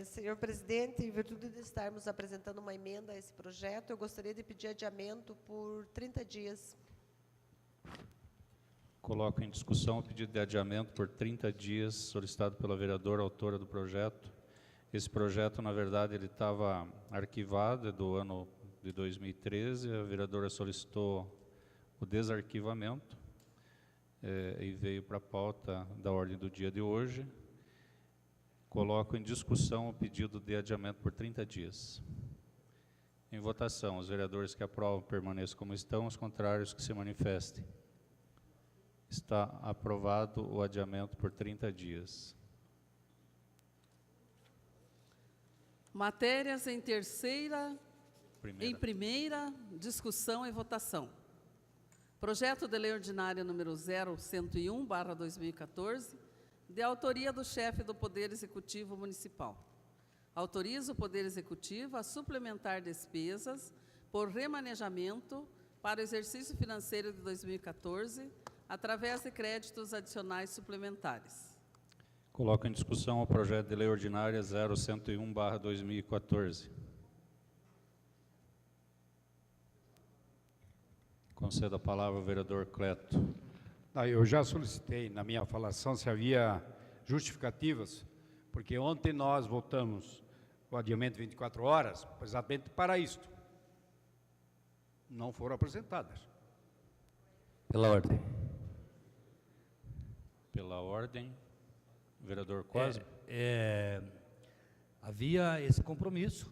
Senhor presidente, em virtude de estarmos apresentando uma emenda a esse projeto, eu gostaria de pedir adiamento por 30 dias. Coloco em discussão o pedido de adiamento por 30 dias solicitado pela vereadora autora do projeto. Esse projeto, na verdade, ele estava arquivado do ano de 2013, a vereadora solicitou o desarquivamento e veio para a pauta da ordem do dia de hoje. Coloco em discussão o pedido de adiamento por 30 dias. Em votação, os vereadores que aprovam permaneçam como estão, os contrários que se manifestem. Está aprovado o adiamento por 30 dias. Matérias em primeira discussão e votação. Projeto de Lei Ordinária número 0101/2014, de autoria do chefe do Poder Executivo Municipal. Autoriza o Poder Executivo a suplementar despesas por remanejamento para o exercício financeiro de 2014, através de créditos adicionais suplementares. Coloco em discussão o projeto de lei ordinária 0101/2014. Concedo a palavra ao vereador Cleto. Eu já solicitei na minha falação se havia justificativas, porque ontem nós votamos o adiamento de 24 horas, exatamente para isto. Não foram apresentadas. Pela ordem. Pela ordem, vereador Cosme. Havia esse compromisso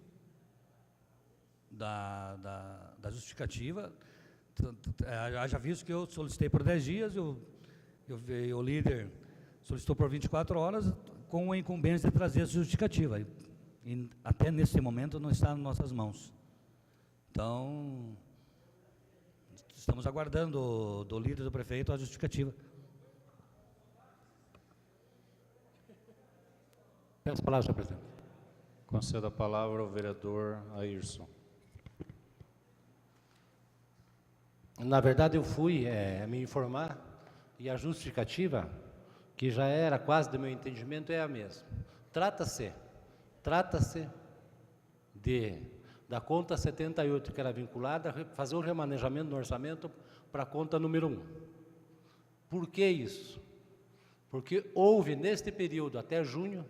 da justificativa. Já visto que eu solicitei por 10 dias, o líder solicitou por 24 horas, com a incumbência de trazer essa justificativa. E até nesse momento não está nas nossas mãos. Então, estamos aguardando do líder do prefeito a justificativa. Peço a palavra, senhor presidente. Concedo a palavra ao vereador Ayrson. Na verdade, eu fui me informar e a justificativa, que já era quase do meu entendimento, é a mesma. Trata-se da conta 78, que era vinculada, fazer o remanejamento no orçamento para a conta número 1. Por que isso? Porque houve, neste período, até junho,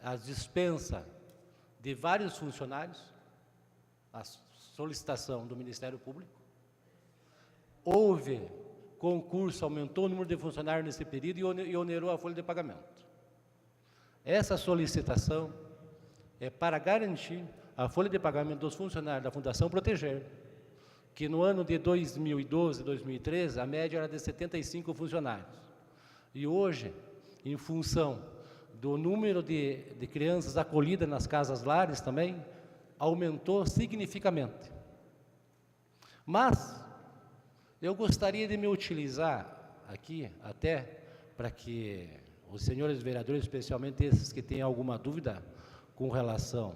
a dispensa de vários funcionários, a solicitação do Ministério Público. Houve concurso, aumentou o número de funcionários nesse período e onerou a folha de pagamento. Essa solicitação é para garantir a folha de pagamento dos funcionários da Fundação Proteger, que no ano de 2012 e 2013, a média era de 75 funcionários. E hoje, em função do número de crianças acolhidas nas casas lares também, aumentou significativamente. Mas eu gostaria de me utilizar aqui, até para que os senhores vereadores, especialmente esses que têm alguma dúvida com relação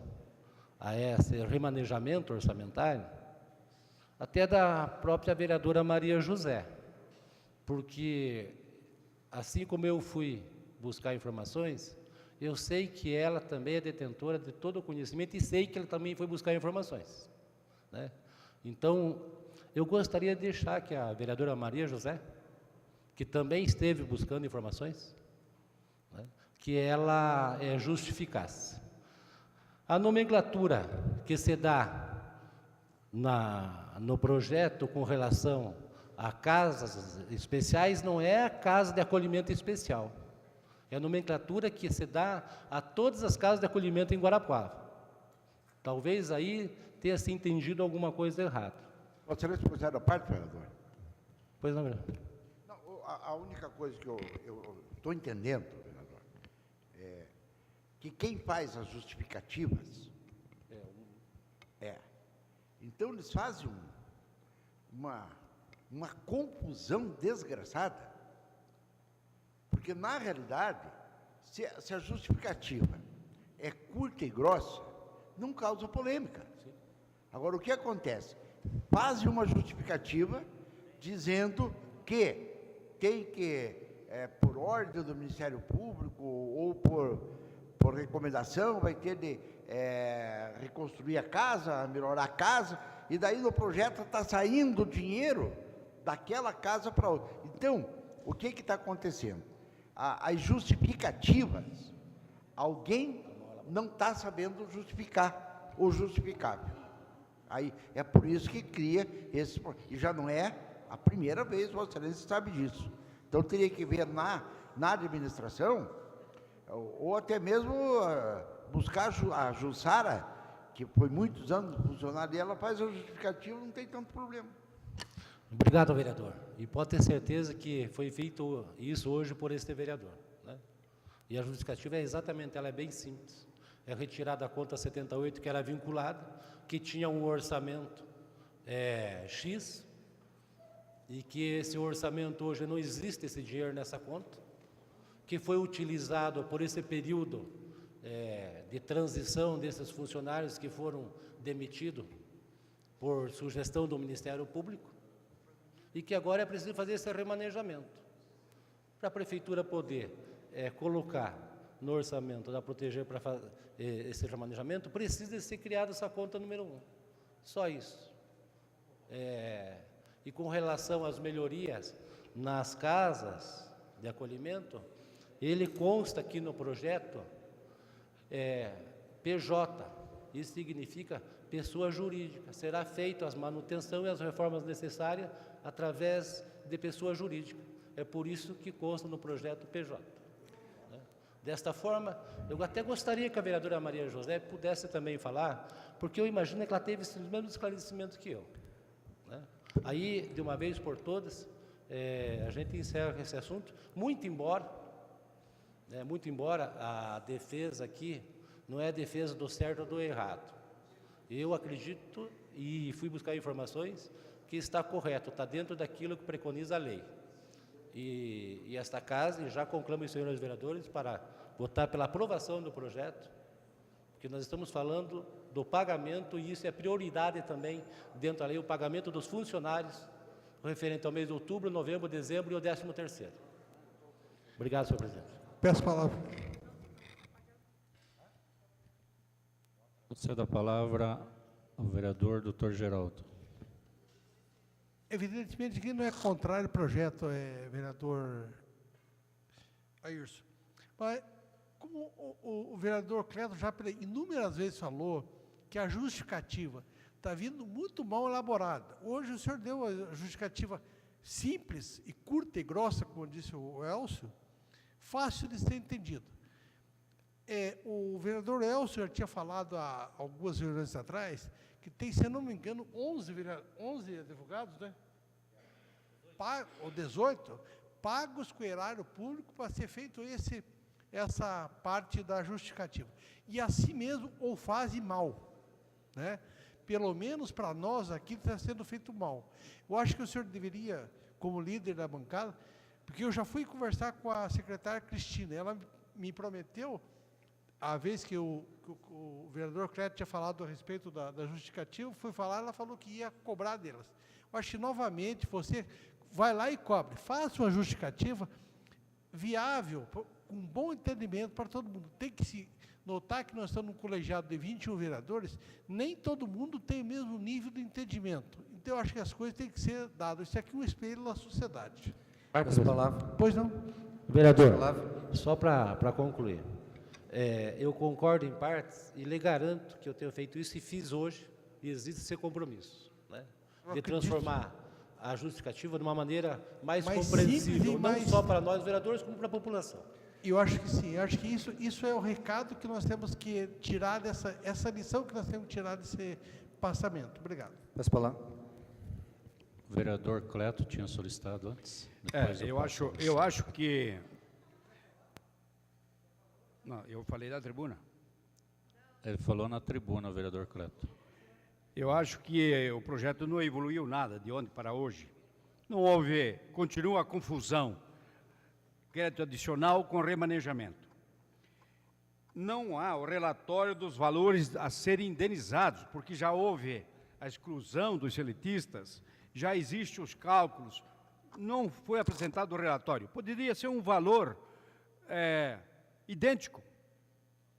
a esse remanejamento orçamentário, até da própria vereadora Maria José, porque, assim como eu fui buscar informações, eu sei que ela também é detentora de todo o conhecimento e sei que ela também foi buscar informações, né? Então, eu gostaria de deixar que a vereadora Maria José, que também esteve buscando informações, né, que ela justificasse. A nomenclatura que se dá no projeto com relação a casas especiais não é a casa de acolhimento especial. É a nomenclatura que se dá a todas as casas de acolhimento em Guarapuava. Talvez aí tenha se entendido alguma coisa errada. Você não expuseram a parte, vereador? Pois não, vereador. Não, a única coisa que eu estou entendendo, vereador, é que quem faz as justificativas então eles fazem uma confusão desgraçada, porque na realidade, se a justificativa é curta e grossa, não causa polêmica. Sim. Agora, o que acontece? Fazem uma justificativa dizendo que tem que, por ordem do Ministério Público ou por recomendação, vai ter de reconstruir a casa, melhorar a casa, e daí no projeto está saindo dinheiro daquela casa para outra. Então, o que está acontecendo? As justificativas, alguém não está sabendo justificar o justificável. Aí é por isso que cria esse... E já não é a primeira vez, Vossa Excelência sabe disso. Então, teria que ver na administração, ou até mesmo buscar a Jussara, que foi muitos anos funcionária, e ela faz a justificativa, não tem tanto problema. Obrigado, vereador. E pode ter certeza que foi feito isso hoje por este vereador, né? E a justificativa é exatamente, ela é bem simples. É retirar da conta 78, que era vinculada, que tinha um orçamento X, e que esse orçamento hoje não existe esse dinheiro nessa conta, que foi utilizado por esse período de transição desses funcionários que foram demitidos por sugestão do Ministério Público, e que agora é preciso fazer esse remanejamento. Para a Prefeitura poder colocar no orçamento da Proteger para fazer esse remanejamento, precisa ser criada essa conta número 1. Só isso. E com relação às melhorias nas casas de acolhimento, ele consta aqui no projeto PJ, isso significa pessoa jurídica. Será feita a manutenção e as reformas necessárias através de pessoa jurídica. É por isso que consta no projeto PJ. Né? Desta forma, eu até gostaria que a vereadora Maria José pudesse também falar, porque eu imagino que ela teve os mesmos esclarecimentos que eu. Né? Aí, de uma vez por todas, a gente encerra esse assunto, muito embora a defesa aqui não é a defesa do certo ou do errado. Eu acredito, e fui buscar informações, que está correto, está dentro daquilo que preconiza a lei. E esta casa, já conclamo os senhores vereadores para votar pela aprovação do projeto, porque nós estamos falando do pagamento, e isso é prioridade também dentro da lei, o pagamento dos funcionários, referente ao mês de outubro, novembro, dezembro e o 13º. Obrigado, senhor presidente. Peço a palavra. Cedo a palavra ao vereador Dr. Geraldo. Evidentemente que não é contrário ao projeto, vereador Ayrson. Mas, como o vereador Cleto já inúmeras vezes falou que a justificativa está vindo muito mal elaborada. Hoje o senhor deu a justificativa simples e curta e grossa, como disse o Elcio, fácil de ser entendido. O vereador Elcio já tinha falado há algumas reuniões atrás que tem, se eu não me engano, 11 advogados, né? Ou 18, pagos com erário público para ser feito essa parte da justificativa. E assim mesmo, ou fazem mal, né? Pelo menos para nós aqui está sendo feito mal. Eu acho que o senhor deveria, como líder da bancada, porque eu já fui conversar com a secretária Cristina, ela me prometeu, a vez que o vereador Cleto tinha falado a respeito da justificativa, fui falar, ela falou que ia cobrar delas. Eu acho que, novamente, você vai lá e cobre. Faça uma justificativa viável, com bom entendimento para todo mundo. Tem que se notar que nós estamos num colegiado de 21 vereadores, nem todo mundo tem o mesmo nível de entendimento. Então, eu acho que as coisas têm que ser dadas. Isso aqui é um espelho da sociedade. Marcos, palavra. Pois não. Vereador, só para concluir. Eu concordo em partes e lhe garanto que eu tenho feito isso e fiz hoje, e existe esse compromisso, né, de transformar a justificativa de uma maneira mais compreensível, não só para nós vereadores, como para a população. Eu acho que sim, eu acho que isso é o recado que nós temos que tirar essa lição que nós temos que tirar desse passamento. Obrigado. Peço a palavra. O vereador Cleto tinha solicitado antes. Eu acho que... Não, eu falei da tribuna. Ele falou na tribuna, o vereador Cleto. Eu acho que o projeto não evoluiu nada de ontem para hoje. Não houve, continua a confusão. Crédito adicional com remanejamento. Não há o relatório dos valores a serem indenizados, porque já houve a exclusão dos seletistas, já existem os cálculos, não foi apresentado o relatório. Poderia ser um valor idêntico.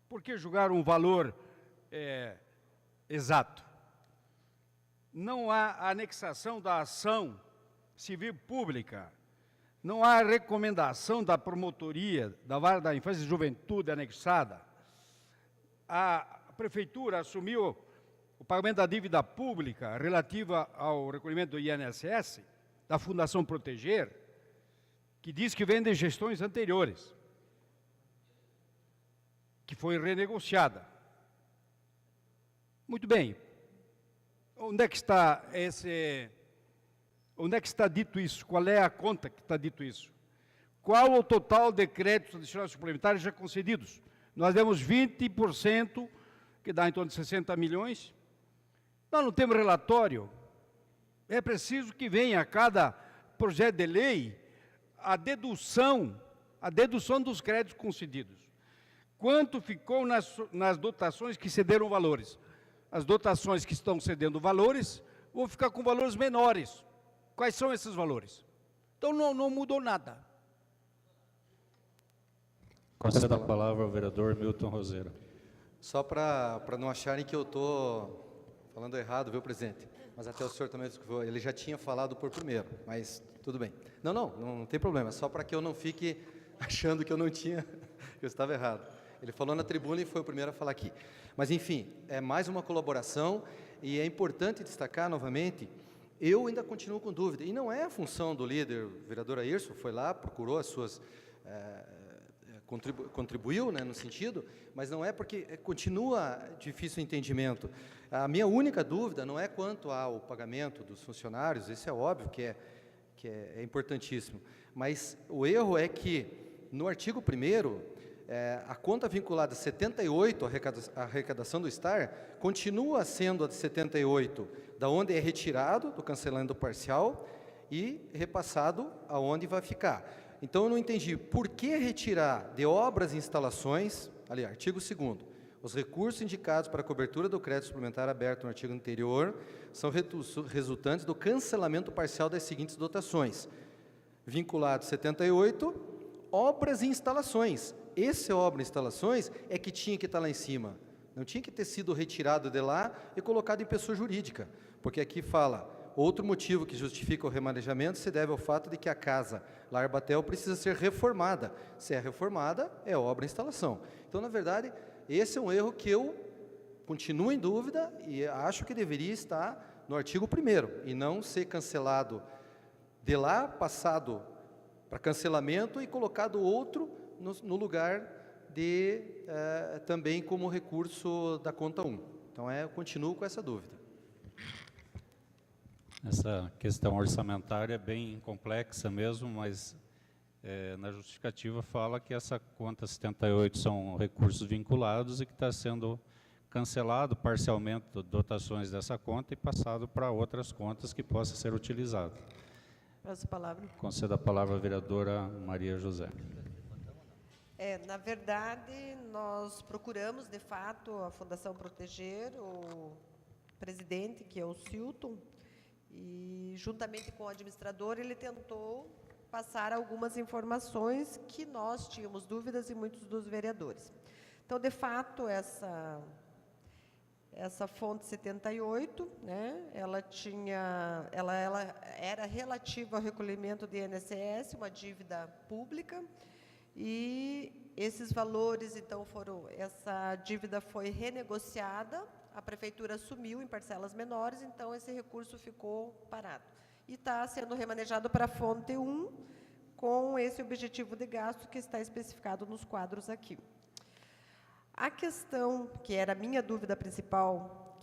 Por que julgar um valor exato? Não há anexação da ação civil pública, não há recomendação da promotoria da Vara da Infância e Juventude anexada. A prefeitura assumiu o pagamento da dívida pública relativa ao recolhimento do INSS, da Fundação Proteger, que diz que vem de gestões anteriores, que foi renegociada. Muito bem. Onde é que está onde é que está dito isso? Qual é a conta que está dito isso? Qual o total de créditos adicionais suplementares já concedidos? Nós demos 20%, que dá em torno de 60 milhões. Nós não temos relatório. É preciso que venha a cada projeto de lei a dedução dos créditos concedidos. Quanto ficou nas dotações que cederam valores? As dotações que estão cedendo valores, vou ficar com valores menores. Quais são esses valores? Então, não mudou nada. Conceda a palavra ao vereador Milton Roseira. Só para não acharem que eu estou falando errado, viu, presidente? Mas até o senhor também, ele já tinha falado por primeiro, mas tudo bem. Não tem problema, só para que eu não fique achando que eu não tinha, que eu estava errado. Ele falou na tribuna e foi o primeiro a falar aqui. Mas, enfim, é mais uma colaboração e é importante destacar novamente, eu ainda continuo com dúvida, e não é a função do líder, o vereador Airson, foi lá, procurou as suas... contribuiu, né, no sentido, mas não é porque continua difícil o entendimento. A minha única dúvida não é quanto ao pagamento dos funcionários, isso é óbvio que é importantíssimo, mas o erro é que, no artigo 1º, a conta vinculada a 78, a arrecadação do STAR, continua sendo a de 78, da onde é retirado do cancelamento parcial e repassado aonde vai ficar. Então, eu não entendi por que retirar de obras e instalações, ali, artigo 2º, os recursos indicados para a cobertura do crédito suplementar aberto no artigo anterior são resultantes do cancelamento parcial das seguintes dotações. Vinculado 78, obras e instalações. Esse obra e instalações é que tinha que estar lá em cima. Não tinha que ter sido retirado de lá e colocado em pessoa jurídica, porque aqui fala... Outro motivo que justifica o remanejamento se deve ao fato de que a casa Lar Batel precisa ser reformada. Se é reformada, é obra e instalação. Então, na verdade, esse é um erro que eu continuo em dúvida e acho que deveria estar no artigo 1º e não ser cancelado de lá, passado para cancelamento e colocado outro no lugar de também como recurso da conta 1. Então, eu continuo com essa dúvida. Essa questão orçamentária é bem complexa mesmo, mas na justificativa fala que essa conta 78 são recursos vinculados e que está sendo cancelado parcialmente dotações dessa conta e passado para outras contas que possa ser utilizado. Passo a palavra. Concedo a palavra à vereadora Maria José. Na verdade, nós procuramos, de fato, a Fundação Proteger, o presidente, que é o Silton, e, juntamente com o administrador, ele tentou passar algumas informações que nós tínhamos dúvidas e muitos dos vereadores. Então, de fato, essa fonte 78, né, ela era relativa ao recolhimento de INSS, uma dívida pública, e esses valores, então, essa dívida foi renegociada, a prefeitura assumiu em parcelas menores, então esse recurso ficou parado. E está sendo remanejado para a fonte 1, com esse objetivo de gasto que está especificado nos quadros aqui. A questão, que era a minha dúvida principal,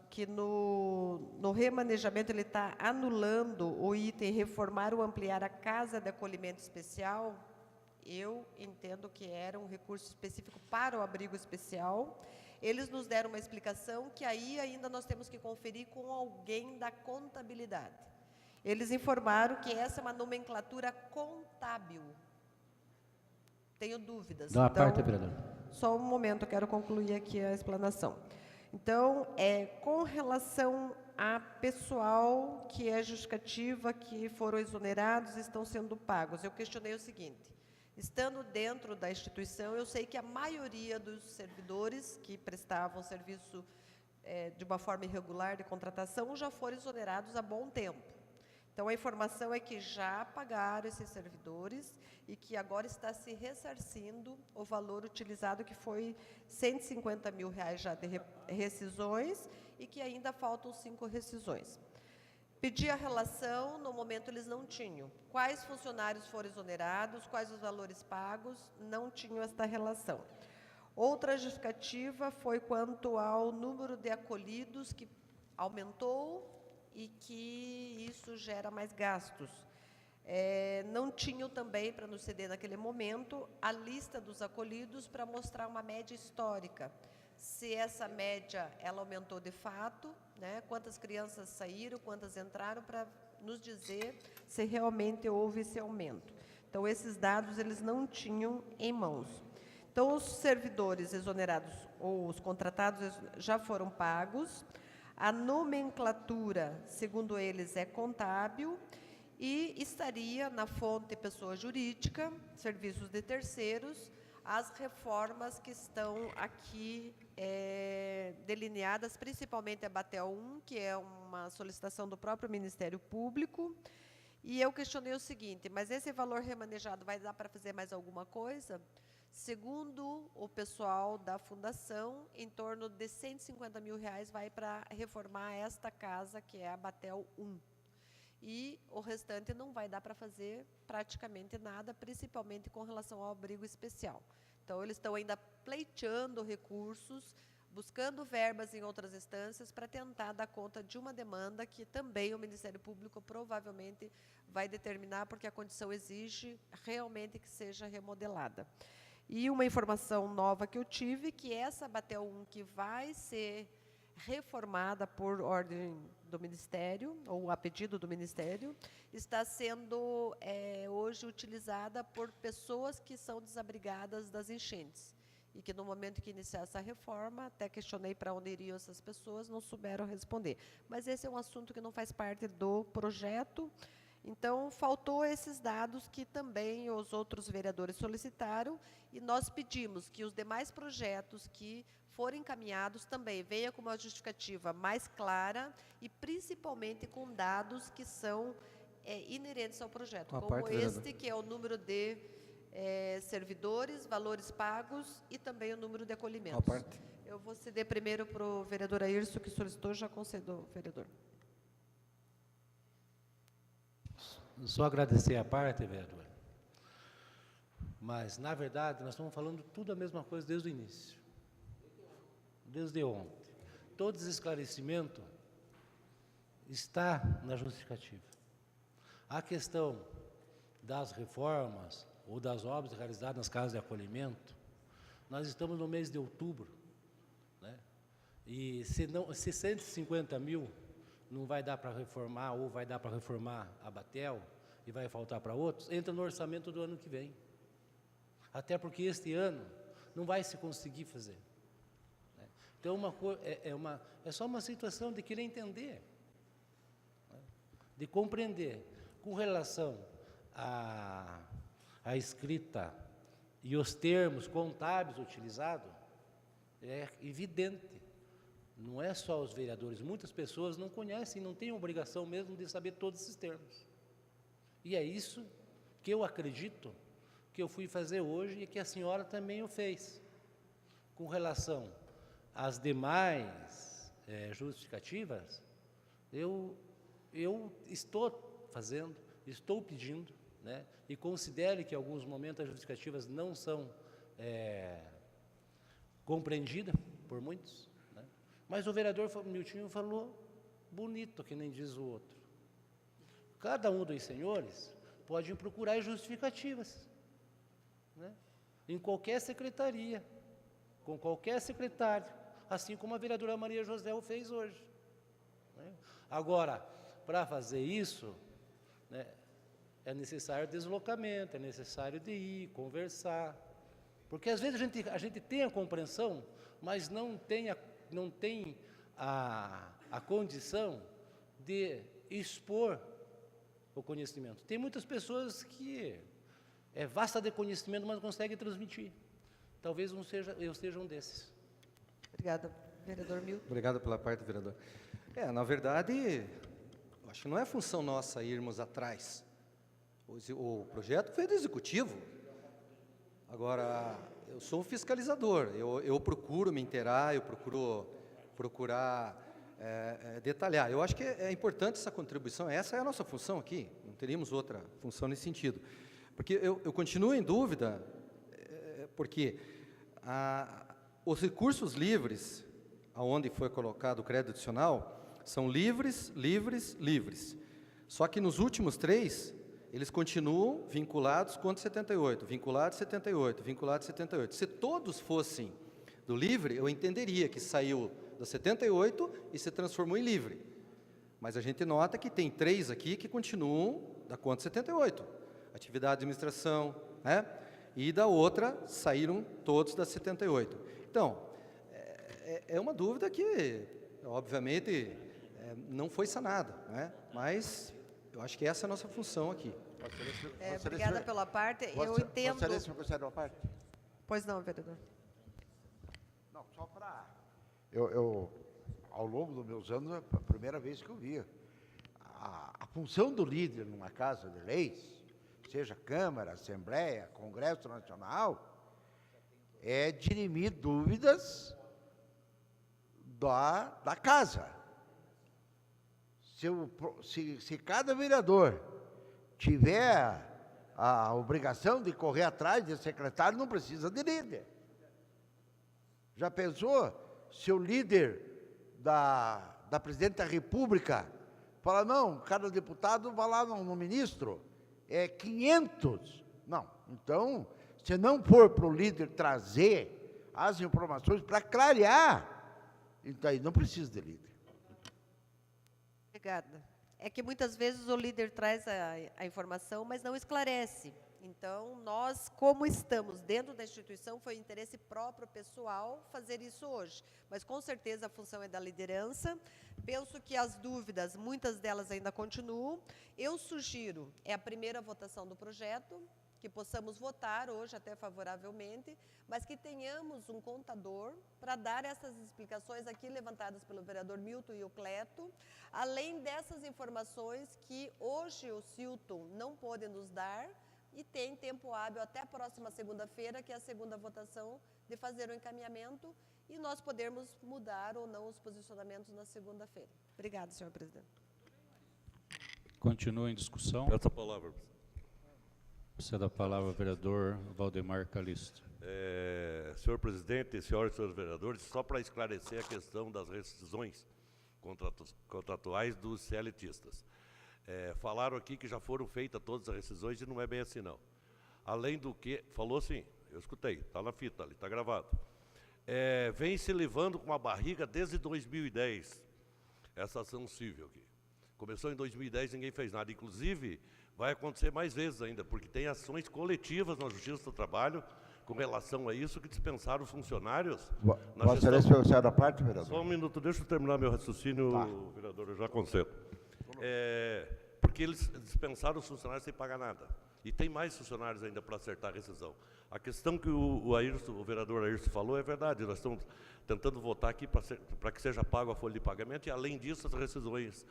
que no remanejamento ele está anulando o item reformar ou ampliar a casa de acolhimento especial, eu entendo que era um recurso específico para o abrigo especial. Eles nos deram uma explicação que aí ainda nós temos que conferir com alguém da contabilidade. Eles informaram que essa é uma nomenclatura contábil. Tenho dúvidas. Dá uma parte, vereador. Só um momento, eu quero concluir aqui a explanação. Então, com relação a pessoal que é justificativa, que foram exonerados, estão sendo pagos, eu questionei o seguinte: estando dentro da instituição, eu sei que a maioria dos servidores que prestavam serviço de uma forma irregular de contratação já foram exonerados há bom tempo. Então, a informação é que já pagaram esses servidores e que agora está se ressarcindo o valor utilizado, que foi R$150 mil já de rescisões e que ainda faltam 5 rescisões. Pedi a relação, no momento eles não tinham. Quais funcionários foram exonerados, quais os valores pagos, não tinham esta relação. Outra justificativa foi quanto ao número de acolhidos, que aumentou e que isso gera mais gastos. Não tinham também, para nos ceder naquele momento, a lista dos acolhidos para mostrar uma média histórica. Se essa média ela aumentou de fato, né, quantas crianças saíram, quantas entraram, para nos dizer se realmente houve esse aumento. Então, esses dados eles não tinham em mãos. Então, os servidores exonerados ou os contratados já foram pagos. A nomenclatura, segundo eles, é contábil e estaria na fonte pessoa jurídica, serviços de terceiros, as reformas que estão aqui delineadas, principalmente a Batel 1, que é uma solicitação do próprio Ministério Público. E eu questionei o seguinte, mas esse valor remanejado vai dar para fazer mais alguma coisa? Segundo o pessoal da Fundação, em torno de R$150 mil vai para reformar esta casa, que é a Batel 1. E o restante não vai dar para fazer praticamente nada, principalmente com relação ao abrigo especial. Então, eles estão ainda pleiteando recursos, buscando verbas em outras instâncias para tentar dar conta de uma demanda que também o Ministério Público provavelmente vai determinar, porque a condição exige realmente que seja remodelada. E uma informação nova que eu tive, que essa Batel 1 que vai ser reformada por ordem do Ministério, ou a pedido do Ministério, está sendo hoje utilizada por pessoas que são desabrigadas das enchentes. E que no momento que iniciar essa reforma, até questionei para onde iriam essas pessoas, não souberam responder. Mas esse é um assunto que não faz parte do projeto. Então, faltou esses dados que também os outros vereadores solicitaram, e nós pedimos que os demais projetos que forem encaminhados também venham com uma justificativa mais clara e principalmente com dados que são inerentes ao projeto, como este, que é o número de servidores, valores pagos e também o número de acolhimentos. Eu vou ceder primeiro para o vereador Airson, que solicitou, já concedo, vereador. Só agradecer a parte, vereador. Mas, na verdade, nós estamos falando tudo a mesma coisa desde o início. Desde ontem. Todo esse esclarecimento está na justificativa. A questão das reformas ou das obras realizadas nas casas de acolhimento, nós estamos no mês de outubro, né? E se 150 mil não vai dar para reformar, ou vai dar para reformar a Batel, e vai faltar para outros, entra no orçamento do ano que vem. Até porque este ano não vai se conseguir fazer. Né? Então, é só uma situação de querer entender, né? De compreender. Com relação à escrita e os termos contábeis utilizados, é evidente. Não é só os vereadores, muitas pessoas não conhecem, não têm obrigação mesmo de saber todos esses termos. E é isso que eu acredito que eu fui fazer hoje e que a senhora também o fez. Com relação às demais justificativas, eu estou fazendo, estou pedindo, né, e considero que em alguns momentos as justificativas não são compreendidas por muitos. Mas o vereador Miltinho falou bonito, que nem diz o outro. Cada um dos senhores pode procurar justificativas, né? Em qualquer secretaria, com qualquer secretário, assim como a vereadora Maria José o fez hoje, né? Agora, para fazer isso, né, é necessário deslocamento, é necessário de ir, conversar, porque às vezes a gente tem a compreensão, mas não tem a condição de expor o conhecimento. Tem muitas pessoas que é vasta de conhecimento, mas não conseguem transmitir. Talvez eu seja um desses. Obrigada, vereador Milton. Obrigado pela parte, vereador. Na verdade, acho que não é função nossa irmos atrás. O projeto veio do Executivo. Agora, eu sou um fiscalizador, eu procuro me inteirar, eu procuro procurar detalhar. Eu acho que é importante essa contribuição, essa é a nossa função aqui, não teríamos outra função nesse sentido. Porque eu continuo em dúvida, porque os recursos livres, aonde foi colocado o crédito adicional, são livres, livres, livres. Só que nos últimos 3, eles continuam vinculados contra 78, vinculados 78, vinculados 78. Se todos fossem do livre, eu entenderia que saiu da 78 e se transformou em livre. Mas a gente nota que tem 3 aqui que continuam da conta 78. Atividade de administração, né? E da outra saíram todos da 78. Então, é uma dúvida que obviamente, não foi sanada, né? Mas eu acho que essa é a nossa função aqui. Obrigada pela parte. Eu entendo... Vossa Excelência, gostaria de uma parte? Pois não, vereador. Não, só para... ao longo dos meus anos, é a primeira vez que eu vi. A função do líder numa casa de leis, seja Câmara, Assembleia, Congresso Nacional, é dirimir dúvidas da casa. Se cada vereador tiver a obrigação de correr atrás de secretário, não precisa de líder. Já pensou se o líder da Presidente da República fala, não, cada deputado vai lá no ministro, é 500. Não, então, se não for para o líder trazer as informações para clarear, então aí não precisa de líder. Obrigada. É que muitas vezes o líder traz a informação, mas não esclarece. Então, nós, como estamos dentro da instituição, foi interesse próprio, pessoal, fazer isso hoje. Mas, com certeza, a função é da liderança. Penso que as dúvidas, muitas delas ainda continuam. Eu sugiro, é a primeira votação do projeto, que possamos votar hoje até favoravelmente, mas que tenhamos um contador para dar essas explicações aqui levantadas pelo vereador Milton e o Cleto, além dessas informações que hoje o Silton não pôde nos dar, e tem tempo hábil até a próxima segunda-feira, que é a segunda votação, de fazer o encaminhamento e nós podermos mudar ou não os posicionamentos na segunda-feira. Obrigada, senhor presidente. Continua em discussão. Peço a palavra. Ceda a palavra, vereador Valdemar Calixto. Senhor presidente, senhoras e senhores vereadores, só para esclarecer a questão das rescisões contratuais dos CLTistas. Falaram aqui que já foram feitas todas as rescisões e não é bem assim, não. Além do que, falou sim, eu escutei, está na fita ali, está gravado. Vem se levando com a barriga desde 2010, essa ação civil aqui. Começou em 2010, ninguém fez nada. Inclusive, vai acontecer mais vezes ainda, porque tem ações coletivas na Justiça do Trabalho com relação a isso, que dispensaram funcionários. Vossa Excelência, você é da parte, vereador? Só um minuto, deixa eu terminar meu raciocínio, Tá. vereador, eu já concedo. Porque eles dispensaram os funcionários sem pagar nada. E tem mais funcionários ainda para acertar a rescisão. A questão que o vereador Ayrton falou é verdade. Nós estamos tentando votar aqui para que seja pago a folha de pagamento e, além disso, as rescisões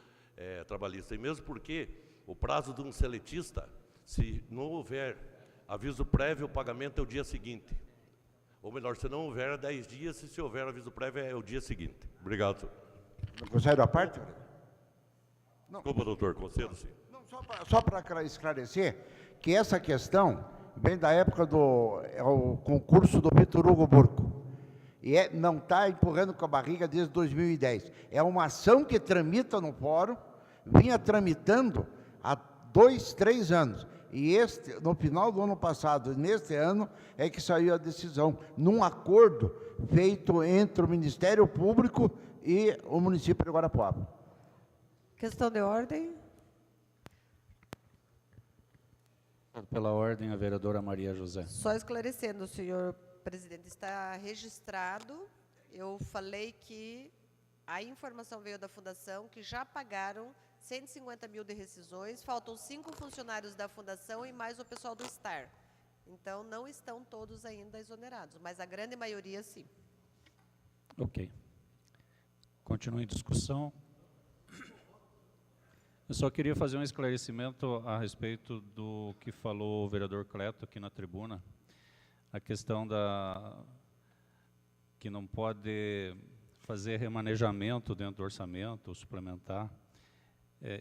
trabalhistas. E mesmo porque o prazo de um seletista, se não houver aviso prévio, o pagamento é o dia seguinte. Ou melhor, se não houver 10 dias, e se houver aviso prévio, é o dia seguinte. Obrigado, senhor. Gostaria da parte, vereador? Desculpa, doutor, concedo sim. Não, só para esclarecer que essa questão vem da época o concurso do Vitor Hugo Burco. E não está empurrando com a barriga desde 2010. É uma ação que tramita no fórum, vinha tramitando há 2, 3 anos. E no final do ano passado, neste ano, é que saiu a decisão, num acordo feito entre o Ministério Público e o município de Guarapuava. Questão de ordem. Pela ordem, a vereadora Maria José. Só esclarecendo, senhor presidente, está registrado. Eu falei que a informação veio da Fundação, que já pagaram 150 mil de rescisões, faltam 5 funcionários da Fundação e mais o pessoal do STAR. Então, não estão todos ainda exonerados, mas a grande maioria, sim. Ok. Continua em discussão. Eu só queria fazer um esclarecimento a respeito do que falou o vereador Cleto aqui na tribuna, a questão que não pode fazer remanejamento dentro do orçamento, suplementar,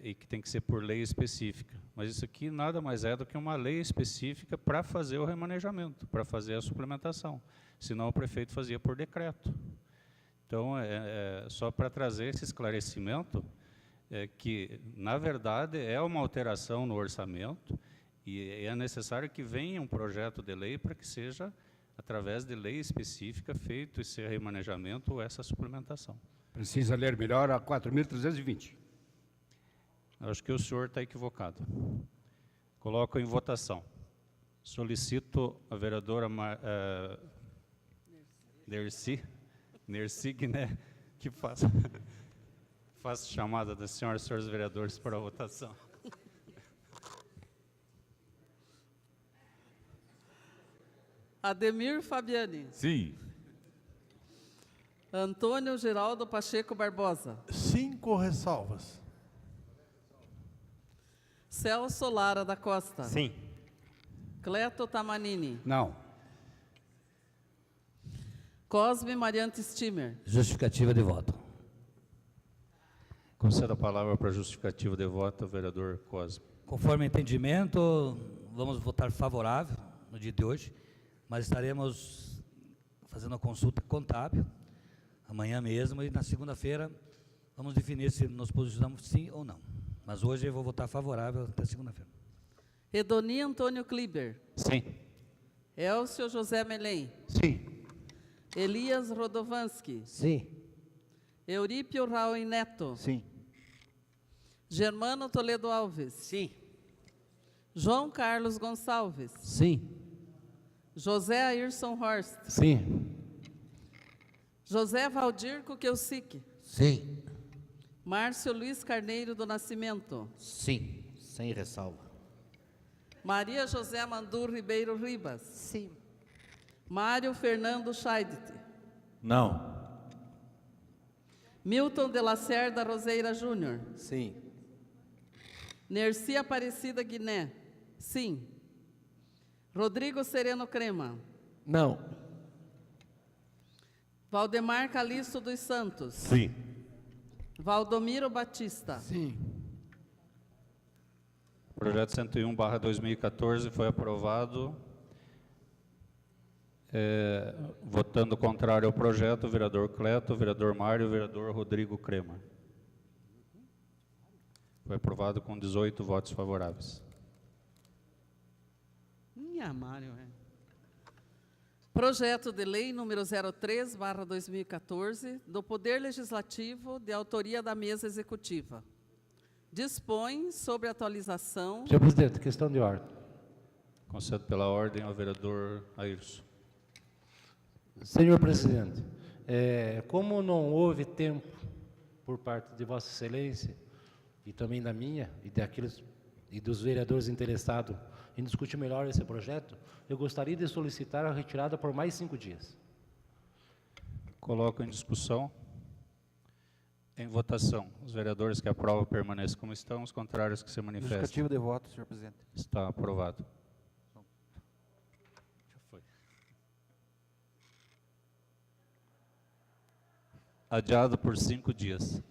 e que tem que ser por lei específica. Mas isso aqui nada mais é do que uma lei específica para fazer o remanejamento, para fazer a suplementação. Senão o prefeito fazia por decreto. Então, só para trazer esse esclarecimento, que, na verdade, é uma alteração no orçamento e é necessário que venha um projeto de lei para que seja, através de lei específica, feito esse remanejamento ou essa suplementação. Precisa ler melhor a 4.320. Acho que o senhor está equivocado. Coloco em votação. Solicito a vereadora Nerci, né, que faça Faço chamada das senhoras e senhores vereadores para a votação. Ademir Fabiani. Sim. Antônio Geraldo Pacheco Barbosa. 5 ressalvas. Celso Lara da Costa. Sim. Cleto Tamanini. Não. Cosme Mariante Stimer. Justificativa de voto. Concedo a palavra para justificativa de voto ao vereador Cosme. Conforme o entendimento, vamos votar favorável no dia de hoje, mas estaremos fazendo a consulta contábil amanhã mesmo e na segunda-feira vamos definir se nos posicionamos sim ou não. Mas hoje eu vou votar favorável até segunda-feira. Edoni Antônio Kliber. Sim. Elcio José Melém. Sim. Elias Rodovanski. Sim. Eurípio Raul Neto. Sim. Germano Toledo Alves. Sim. João Carlos Gonçalves. Sim. José Ayrson Horst. Sim. José Valdir Kukelsic. Sim. Márcio Luiz Carneiro do Nascimento. Sim. Sem ressalva. Maria José Mandur Ribeiro Ribas. Sim. Mário Fernando Scheidt. Não. Milton de Lacerda Roseira Júnior. Sim. Nerci Aparecida Guiné. Sim. Rodrigo Sereno Crema. Não. Valdemar Calixto dos Santos. Sim. Valdomiro Batista. Sim. O projeto 101/2014 foi aprovado. Votando contrário ao projeto, o vereador Cleto, o vereador Mário e o vereador Rodrigo Crema. Foi aprovado com 18 votos favoráveis. Mário, Projeto de Lei número 03/2014, do Poder Legislativo, de autoria da Mesa Executiva. Dispõe sobre a atualização... Senhor presidente, questão de ordem. Concedo pela ordem ao vereador Ayrson. Senhor presidente, como não houve tempo por parte de Vossa Excelência e também da minha e dos vereadores interessados em discutir melhor esse projeto, eu gostaria de solicitar a retirada por mais 5 dias. Coloco em discussão. Em votação. Os vereadores que aprovam permaneçam como estão, os contrários que se manifestem. Justificativa de voto, senhor presidente. Está aprovado. Já foi. Adiado por 5 dias.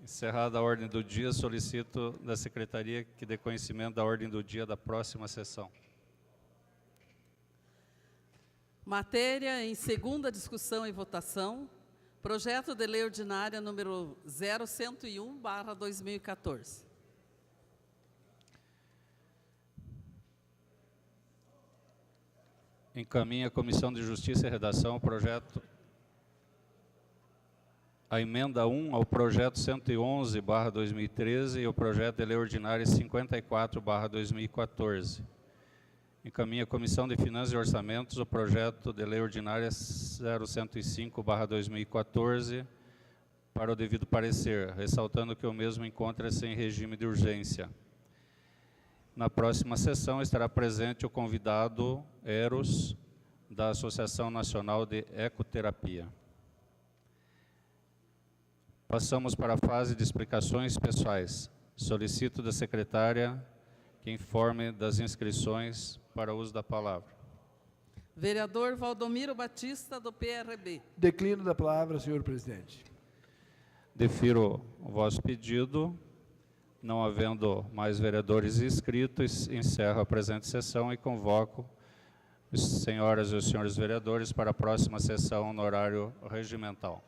Encerrada a ordem do dia, solicito da Secretaria que dê conhecimento da ordem do dia da próxima sessão. Matéria em segunda discussão e votação, projeto de lei ordinária número 0101/2014. Encaminha a Comissão de Justiça e Redação o projeto, a emenda 1 ao projeto 111/2013 e o projeto de lei ordinária 54/2014. Encaminha a Comissão de Finanças e Orçamentos o projeto de lei ordinária 0105/2014 para o devido parecer, ressaltando que o mesmo encontra-se em regime de urgência. Na próxima sessão estará presente o convidado Eros, da Associação Nacional de Ecoterapia. Passamos para a fase de explicações pessoais. Solicito da secretária que informe das inscrições para uso da palavra. Vereador Valdomiro Batista, do PRB. Declino da palavra, senhor presidente. Defiro o vosso pedido. Não havendo mais vereadores inscritos, encerro a presente sessão e convoco as senhoras e os senhores vereadores para a próxima sessão no horário regimental.